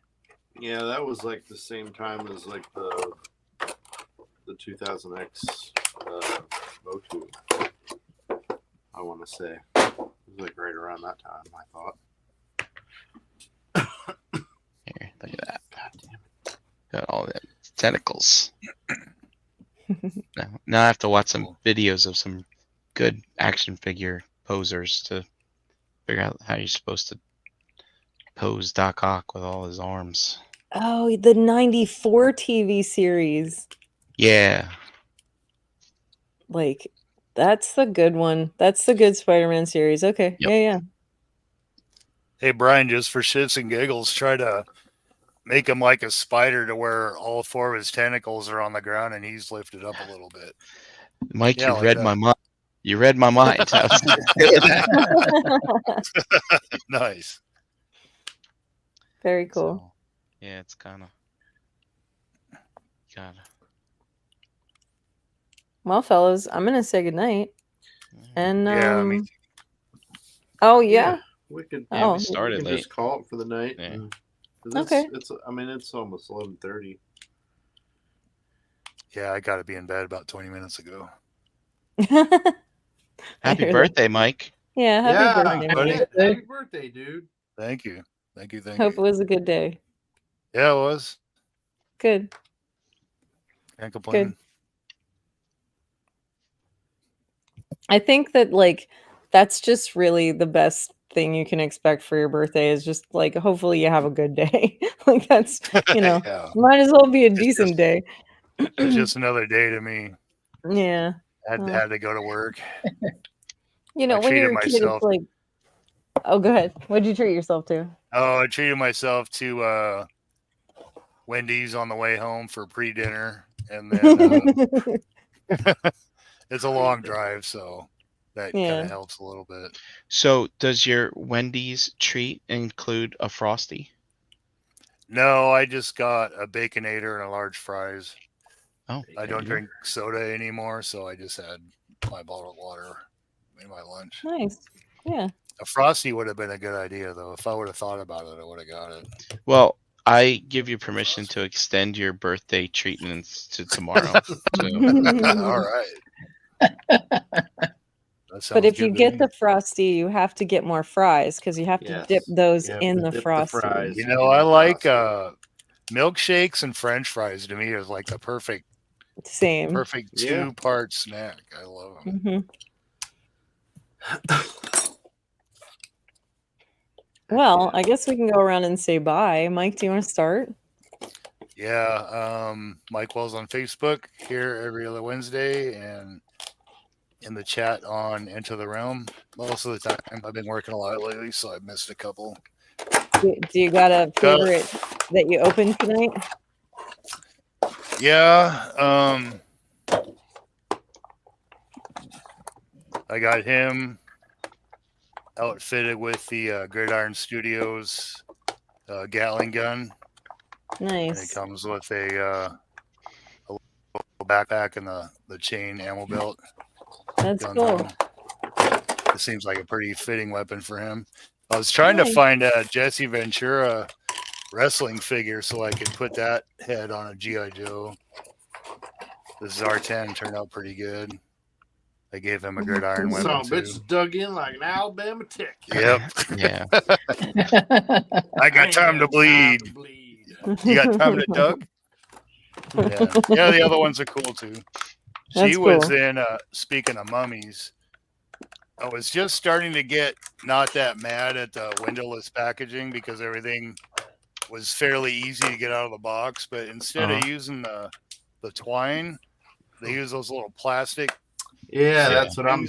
Yeah, that was like the same time as like the 2000X Motu. I want to say it was like right around that time. I thought. here, look at that. God damn it. Got all the tentacles. Now I have to watch some videos of some good action figure posers to figure out how you're supposed to pose Doc Ock with all his arms. Oh, the 94 TV series. Yeah. Like, that's the good one. That's the good Spider-Man series. Okay. Yep. Yeah. Hey, Brian, just for shits and giggles, try to make him like a spider to where all 4 of his tentacles are on the ground and he's lifted up a little bit. Mike, Yeah, you like read that. my mind. You read my mind. I was doing that. Nice. Very cool. So, yeah, it's kind of gotta. Well, fellas, I'm gonna say goodnight. And Yeah, me too. oh yeah. We could. Yeah, Oh. we started we can late. just call it for the night. Yeah. 'Cause Okay. It's. I mean, it's almost 11:30. Yeah, I got to be in bed about 20 minutes ago. Happy hear that. birthday, Mike. Yeah, happy birthday, buddy. Mike. Happy birthday, dude. Thank you. Thank you. Thank Hope it you. was a good day. Yeah, it was. Good. Can't complain. I think that like that's just really the best thing you can expect for your birthday is just like hopefully you have a good day. Like that's Yeah. might as well be a It's decent just- day. It's just another day to me. Yeah. Had to go to work. You know, I when you're a treated kid, myself. it's like, oh, go ahead. What'd you treat yourself to? Oh, I treated myself to Wendy's on the way home for pre-dinner, and then it's a long drive, so that kind Yeah. of helps a little bit. So, does your Wendy's treat include a Frosty? No, I just got a Baconator and a large fries. Oh, I don't drink soda anymore, so I just had my bottle of water in my lunch. Nice. Yeah. A Frosty would have been a good idea, though. If I would have thought about it, I would have got it. Well, I give you permission to extend your birthday treatments to tomorrow. All right. But if you get the Frosty, you have to get more fries because you have to dip those in the Frosty. You know, I like milkshakes and French fries. To me, is like the perfect Same. two-part snack. I love them. Well, I guess we can go around and say bye. Mike, do you want to start? Yeah, Mike Wells on Facebook, here every other Wednesday, and in the chat on Enter the Realm most of the time. I've been working a lot lately, so I've missed a couple. Do you got a favorite that you opened tonight? Yeah, I got him outfitted with the Gridiron Studios Gatling gun. Nice. And it comes with a little backpack and the chain ammo belt. That's cool. It seems like a pretty fitting weapon for him. I was trying to find a Jesse Ventura wrestling figure so I could put that head on a G.I. Joe. This R10 turned out pretty good. I gave him a gridiron weapon too. Bitch dug in like an Alabama tick. Yep. Yeah. I got time to bleed. You got time to dug? Yeah, the other ones are cool too. She was in, speaking of mummies, I was just starting to get not that mad at the windowless packaging because everything was fairly easy to get out of the box. But instead of using the twine, they use those little plastic. Yeah, that's what I'm.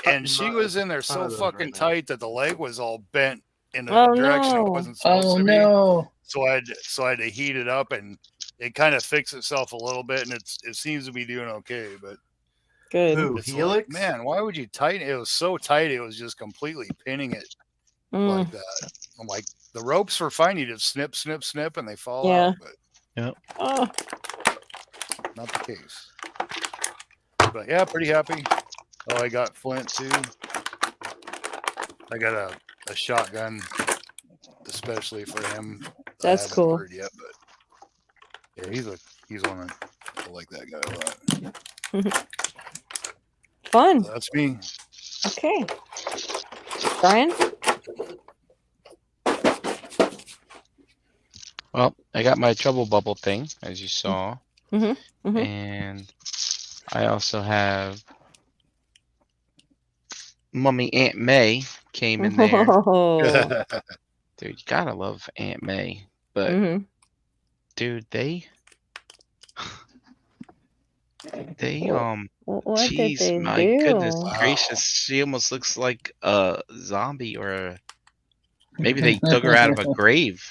And she was in there so fucking tight that the leg was all bent in a direction it wasn't supposed to be. So I had to heat it up, and it kind of fixed itself a little bit, and it seems to be doing okay. But good. Helix? Like, man, why would you tighten it? It was so tight, it was just completely pinning it like that. I'm like, the ropes were fine. You just snip, snip, snip, and they fall out. But not the case. But yeah, pretty happy. Oh, I got Flint too. I got a shotgun especially for him. That's cool. Heard yet, but yeah, he's one I like that guy a lot. Fun. So that's me. Okay. Brian? Well, I got my trouble bubble thing, as you saw. Mm-hmm. And I also have Mummy Aunt May came in there. Dude, you gotta love Aunt May. But dude, they what jeez, did they my do? goodness gracious, she almost looks like a zombie or maybe they dug her out of a grave.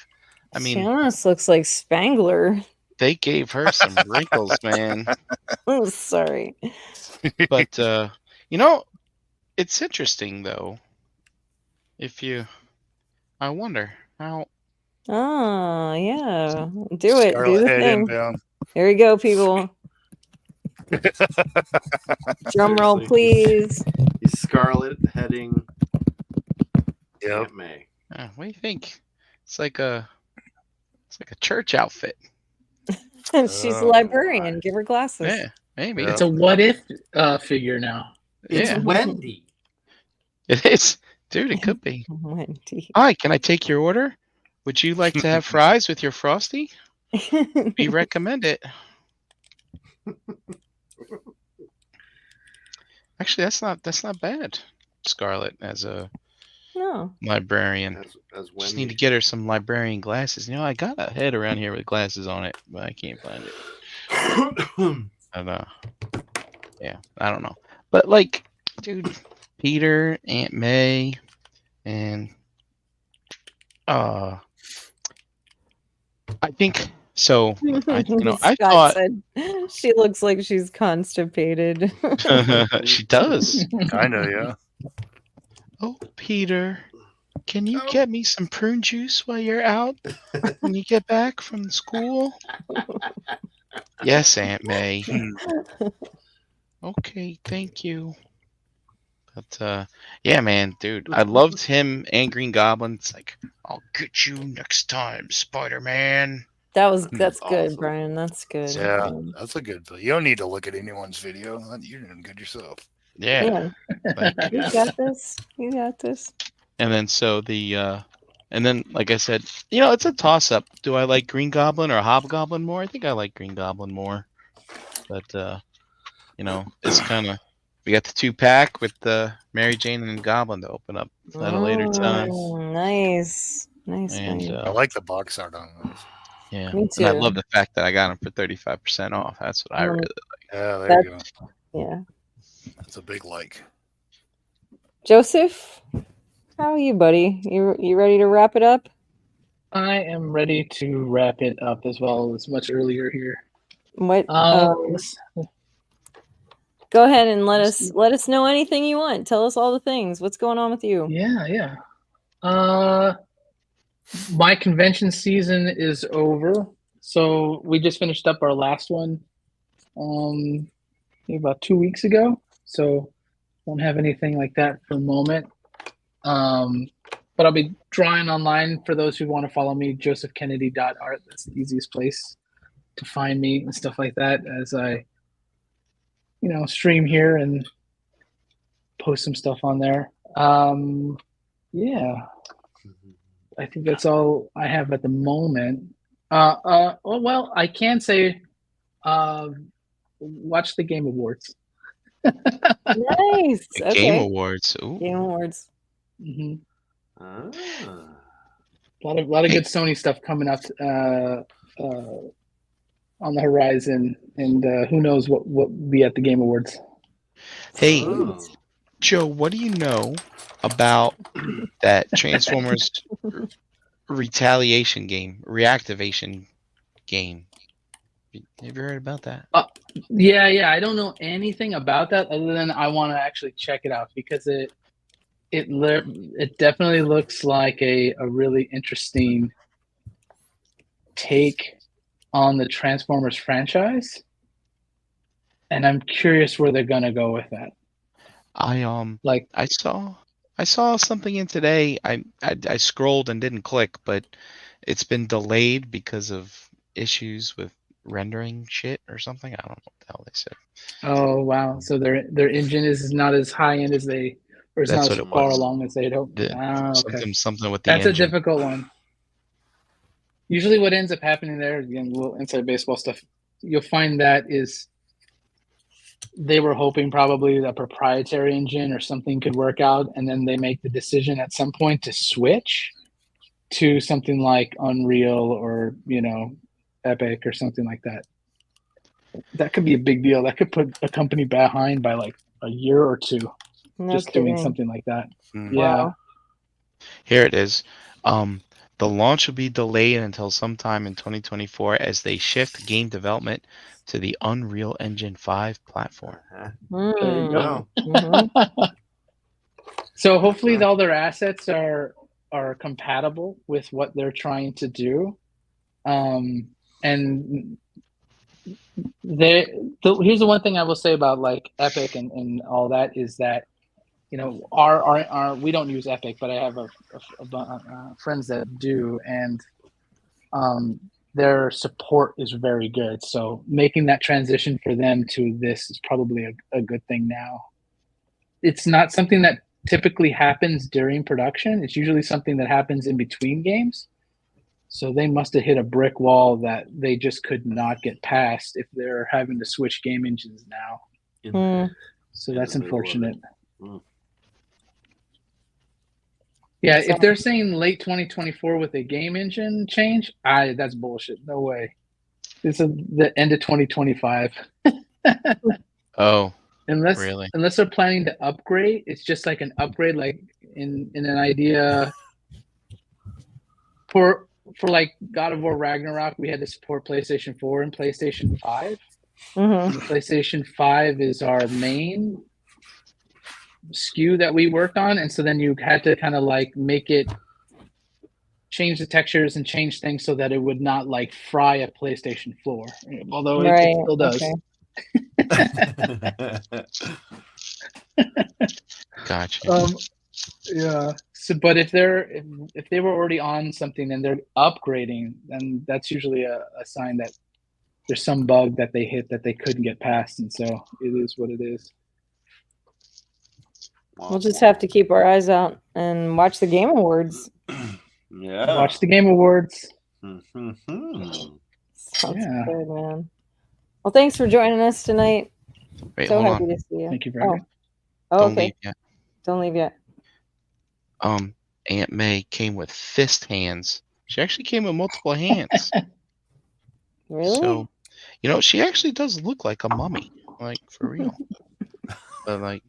I mean, she almost looks like Spangler. They gave her some wrinkles, man. Oh, sorry. But you know, it's interesting though. I wonder how. Oh yeah, do it. Scarlet Do the head thing. inbound. Here we go, people. Drum roll, please. He's Scarlet heading. Yep. Aunt May. What do you think? It's like a church outfit. And she's a Oh, librarian. Give her glasses. Yeah, maybe. Yeah. It's a what if figure now. It's Yeah. Wendy. It is. Dude, it could be. Wendy. Hi, can I take your order? Would you like to have fries with your Frosty? We recommend it. Actually, that's not bad. Scarlett as a No. librarian. As Just Wendy. need to get her some librarian glasses. You know, I got a head around here with glasses on it, but I can't find it. And, yeah, I don't know. But like, dude, Peter, Aunt May, and I think so. I Scott thought said she looks like she's constipated. she does. Kind of, yeah. Oh, Peter, can you get me some prune juice while you're out when you get back from school? Yes, Aunt May. Okay, thank you. But yeah, man, dude, I loved him and Green Goblin. It's like, I'll get you next time, Spider-Man. That's Awesome. good, Brian. That's good. Yeah, that's a good. You don't need to look at anyone's video. You're doing good yourself. Yeah. Like, You got this. You got this. and then so and then like I said, you know, it's a toss up. Do I like Green Goblin or Hobgoblin more? I think I like Green Goblin more. But you know, it's kind of, we got the 2-pack with the Mary Jane and Goblin to open up at a later time. Nice. Nice. And nice. I like the box art on those. yeah, Me and I too. love the fact that I got them for 35% off. That's what I really Yeah, there you go. Yeah. That's a big like. Joseph, how are you, buddy? You ready to wrap it up? I am ready to wrap it up as well. It's much earlier here. What? Let's- Go ahead and let us know anything you want. Tell us all the things. What's going on with you? yeah. My convention season is over. So we just finished up our last one about 2 weeks ago. So don't have anything like that for the moment. But I'll be drawing online for those who want to follow me, josephkennedy.art. That's the easiest place to find me and stuff like that as I, stream here and post some stuff on there. Yeah. I think that's all I have at the moment. Well, I can say, watch the Game Awards. Nice. The Okay. Game Awards. Ooh. Game Awards. Mm-hmm. Ah. A lot of good Sony stuff coming up on the horizon, and who knows what will be at the Game Awards. Hey, Oh. Joe, what do you know about that Transformers retaliation game, reactivation game? Have you heard about that? Yeah. I don't know anything about that other than I want to actually check it out because it definitely looks like a really interesting take on the Transformers franchise, and I'm curious where they're gonna go with that. I saw something in today. I scrolled and didn't click, but it's been delayed because of issues with rendering shit or something. I don't know what the hell they said. Oh wow! So their engine is not as high end as they, or it's That's not as what it far was. along as they'd hoped. Okay. Something with the That's engine. a difficult one. Usually, what ends up happening there, again, little inside baseball stuff, you'll find that is they were hoping probably a proprietary engine or something could work out, and then they make the decision at some point to switch to something like Unreal or Epic or something like that. That could be a big deal. That could put a company behind by like a year or two, No just kidding. doing something like that. Mm. Yeah. Wow. Here it is. The launch will be delayed until sometime in 2024 as they shift game development to the Unreal Engine 5 platform. There you go. Mhm. So hopefully all their assets are compatible with what they're trying to do. And here's the one thing I will say about like Epic and all that is that our we don't use Epic, but I have a friends that do, and their support is very good. So making that transition for them to this is probably a good thing now. It's not something that typically happens during production. It's usually something that happens in between games. So they must have hit a brick wall that they just could not get past if they're having to switch game engines now. So in that's the middle of unfortunate. it. Yeah, if they're saying late 2024 with a game engine change, that's bullshit. No way. This is the end of 2025. Oh, Unless really? unless they're planning to upgrade, it's just like an upgrade, like in an idea for like God of War Ragnarok, we had to support PlayStation 4 and PlayStation 5. Mm-hmm. The PlayStation 5 is our main SKU that we worked on, and so then you had to kind of like make it change the textures and change things so that it would not like fry a PlayStation floor, although it still does. Gotcha. Yeah. So, but if they were already on something and they're upgrading, then that's usually a sign that there's some bug that they hit that they couldn't get past, and so it is what it is. We'll just have to keep our eyes out and watch the Game Awards. Yeah. Watch the Game Awards. Sounds Yeah. good, man. Well, thanks for joining us tonight. Wait, So hold happy on. to see you. Thank you very much. Oh, Don't okay. leave yet. Don't leave yet. Aunt May came with fist hands. She actually came with multiple hands. Really? So, she actually does look like a mummy, like for real. But like,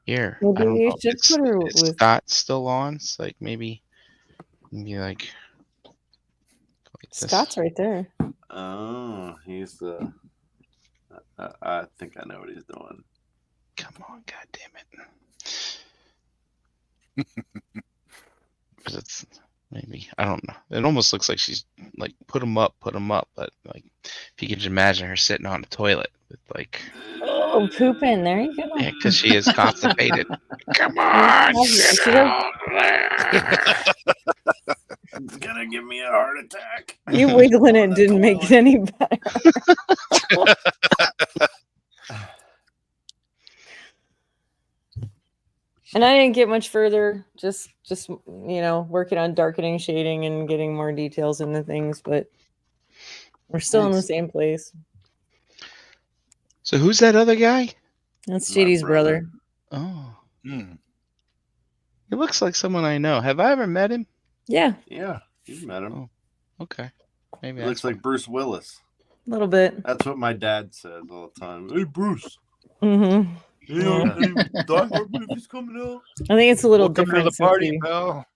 here, Maybe I don't you know. should put her Is with- Scott still on? It's like maybe like this. Scott's right there. Oh, he's the. I think I know what he's doing. Come on, God damn it! But it's maybe, I don't know. It almost looks like she's like put him up, but like if you can just imagine her sitting on the toilet with like. Oh, pooping. There you go. Yeah, because she is constipated. Come on, She get does- out there. It's gonna give me a heart attack. You wiggling it didn't make it any better. And I didn't get much further. Just working on darkening, shading, and getting more details into things. But we're still in the same place. So who's that other guy? That's My JD's brother. brother. Oh, he looks like someone I know. Have I ever met him? Yeah, Yeah, you've met him. Okay, maybe He looks like Bruce Willis. a little bit. That's what my dad says all the time. Hey, Bruce. Mm-hmm. You know, Die Hard movie's coming out. I think it's a little Welcome to different the since party, pal.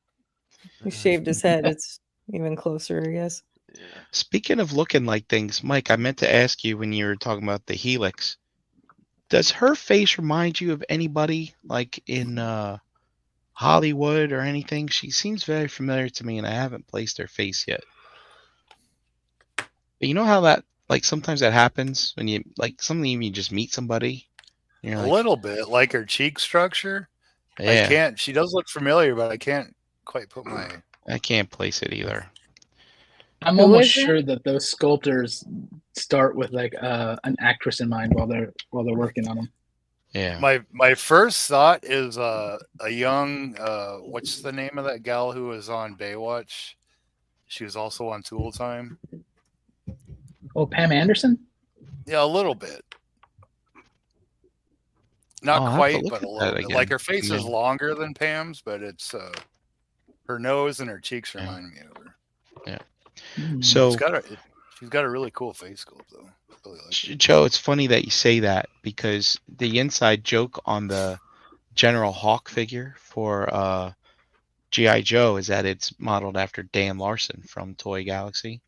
he shaved his head. It's even closer, I guess. Yeah. Speaking of looking like things, Mike, I meant to ask you when you were talking about the Helix. Does her face remind you of anybody like in Hollywood or anything? She seems very familiar to me, and I haven't placed her face yet. But you know how that, like, sometimes that happens when you, like, something you just meet somebody. And you're A like, little bit, like her cheek structure. yeah, I can't. She does look familiar, but I can't quite put my. I can't place it either. I'm Who almost is it? sure that those sculptors start with like an actress in mind while they're working on them. Yeah. My first thought is a young. What's the name of that gal who was on Baywatch? She was also on Tool Time. Oh, Pam Anderson? Yeah, a little bit. I'll Not have to quite, look but at a that little bit. again. Like her face is Yeah. longer than Pam's, but it's her nose and her cheeks Yeah. remind me of her. So, She's got a really cool face sculpt though. I really like it. Joe, it's funny that you say that because the inside joke on the General Hawk figure for G.I. Joe is that it's modeled after Dan Larson from Toy Galaxy.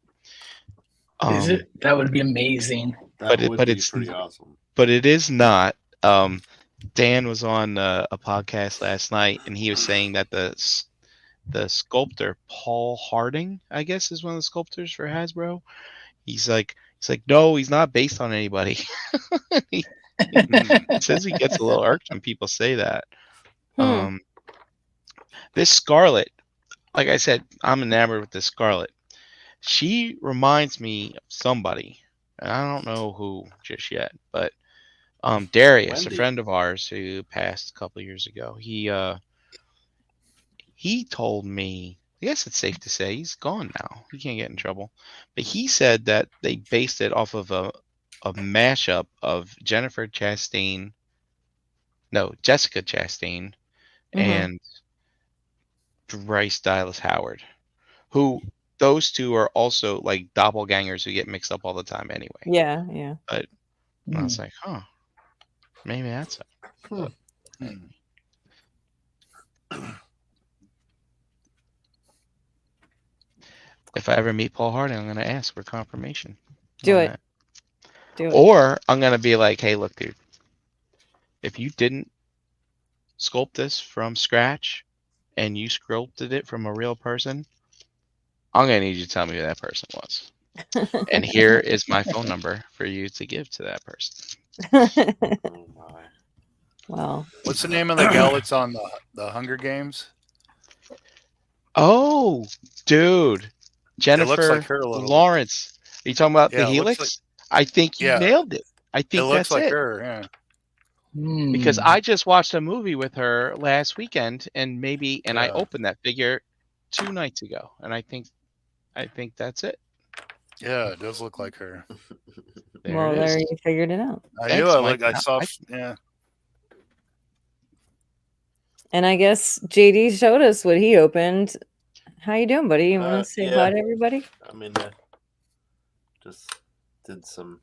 Is it? That would be amazing. That But would but be it's- pretty awesome. But it is not. Dan was on a podcast last night, and he was saying that the sculptor Paul Harding, I guess, is one of the sculptors for Hasbro. He's like, no, he's not based on anybody. he says he gets a little irked when people say that. This Scarlet, like I said, I'm enamored with this Scarlet. She reminds me of somebody, and I don't know who just yet, but Darius, Wendy. a friend of ours who passed a couple years ago, he told me, I guess it's safe to say he's gone now. He can't get in trouble. But he said that they based it off of a mashup of Jessica Chastain and Bryce Dallas Howard, who those two are also like doppelgangers who get mixed up all the time anyway. Yeah, yeah. But I was like, huh, maybe that's it. Hmm. Anyway. If I ever meet Paul Harding, I'm going to ask for confirmation. Do on it. that. Do it. Or I'm going to be like, hey, look, dude, if you didn't sculpt this from scratch and you sculpted it from a real person, I'm going to need you to tell me who that person was. And here is my phone number for you to give to that person. Oh my. Well, What's the name of the gal that's on the Hunger Games? Oh, dude. Jennifer like her a little. Lawrence. Are you talking about the Yeah, it looks Helix? I think you Yeah. nailed it. I It think looks that's like it. her. Yeah. Because I just watched a movie with her last weekend, and I Yeah. opened that figure 2 nights ago, and I think that's it. Yeah, it does look like her. well, it there is. you figured it out. I Thanks, knew. Mike. I saw. I- Yeah. And I guess JD showed us what he opened. How you doing, buddy? You want to say yeah. hi to everybody? I mean, just did some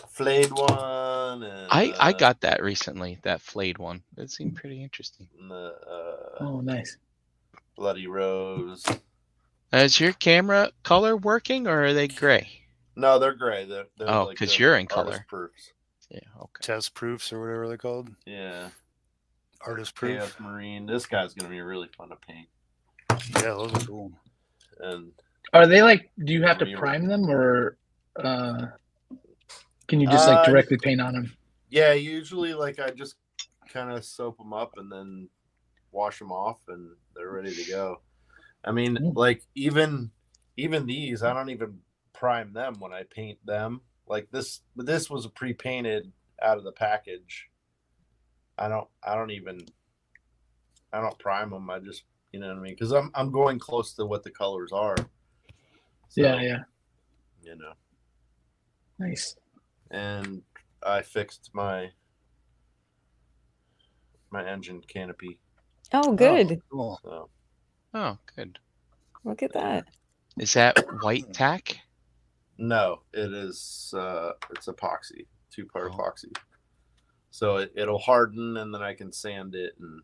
flayed one, and I got that recently, that flayed one. It seemed pretty interesting. the Oh, nice. Bloody Rose. Is your camera color working, or are they gray? No, they're gray. They're Oh, like 'cause the you're in artist color. proofs. Yeah, okay. Test proofs or whatever they're called. Yeah, Artist Chaos proof. Marine. This guy's gonna be really fun to paint. Yeah, those are cool. And Are they like? Do you have to Re- prime them, or can you just like directly paint on them? yeah, usually like I just kind of soap them up and then wash them off, and they're ready to go. I mean, like even these, I don't even prime them when I paint them. Like this was pre-painted out of the package. I don't prime them. I just, you know what I mean? Because I'm going close to what the colors are. So, Yeah. You know. Nice. And I fixed my engine canopy. Oh, good. Cool. So Oh, good. Look at that. Is that white tack? no, it is it's epoxy, 2-part Oh. epoxy. So it'll harden, and then I can sand it, and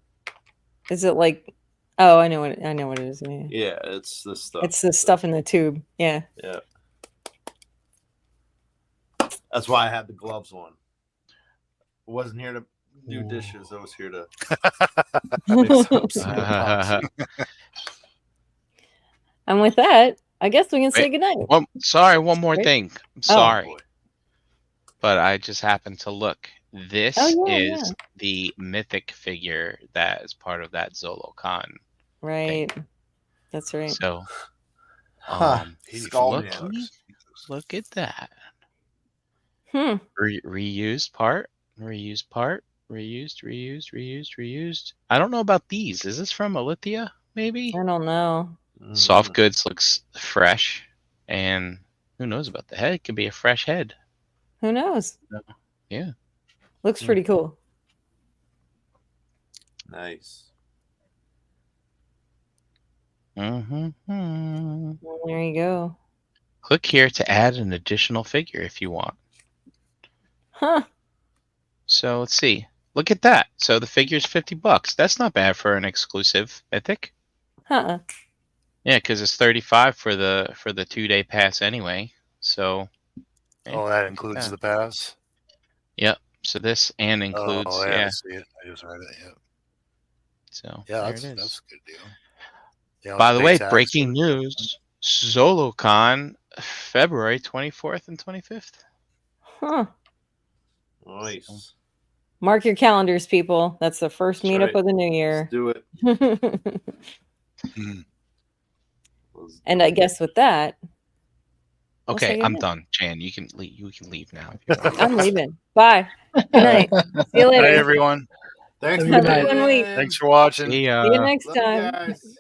Is it like? Oh, I know what it is. Yeah. yeah, it's this stuff. It's the stuff in the tube. Yeah. Yeah. That's why I had the gloves on. I wasn't here to do dishes. I was here to mix up some epoxy. And with that, I guess we can say Wait, goodnight. One more Right? thing. I'm Oh. sorry, Boy. but I just happened to look. This Oh, yeah, is the mythic figure that is part of that Zolo-Con. Right. That's right. So, Huh. Skull look, marks. look at that. Hmm. Reused part, reused. I don't know about these. Is this from Alithia, maybe? I don't know. Soft goods looks fresh, and who knows about the head? It could be a fresh head. Who knows? Yeah. Looks pretty cool. Nice. Mm-hmm. Well, there you go. Click here to add an additional figure if you want. Huh. So let's see. Look at that. So the figure's $50. That's not bad for an exclusive mythic. Huh. Yeah, because it's $35 for the 2-day pass anyway. So. Oh, that includes the pass. Yep. So this and includes Oh, yeah. I see it. I just read it. Yeah. So Yeah, there that's it is. a good deal. Yeah, By the pay way, tax breaking for it. news: ZoloCon, February 24th and 25th. Huh. Nice. Mark your calendars, people. That's the first That's meetup right. of the new year. Let's do it. Hmm. Let's And I guess with that, I'll Okay, say I'm goodnight. done. Jan, you can leave. You can leave now. If you want. I'm leaving. Bye. Good night. See you Hi, later. everyone. Thanks Have for a good night. Have a good week. playing. Thanks for watching. See you next Love you time. guys.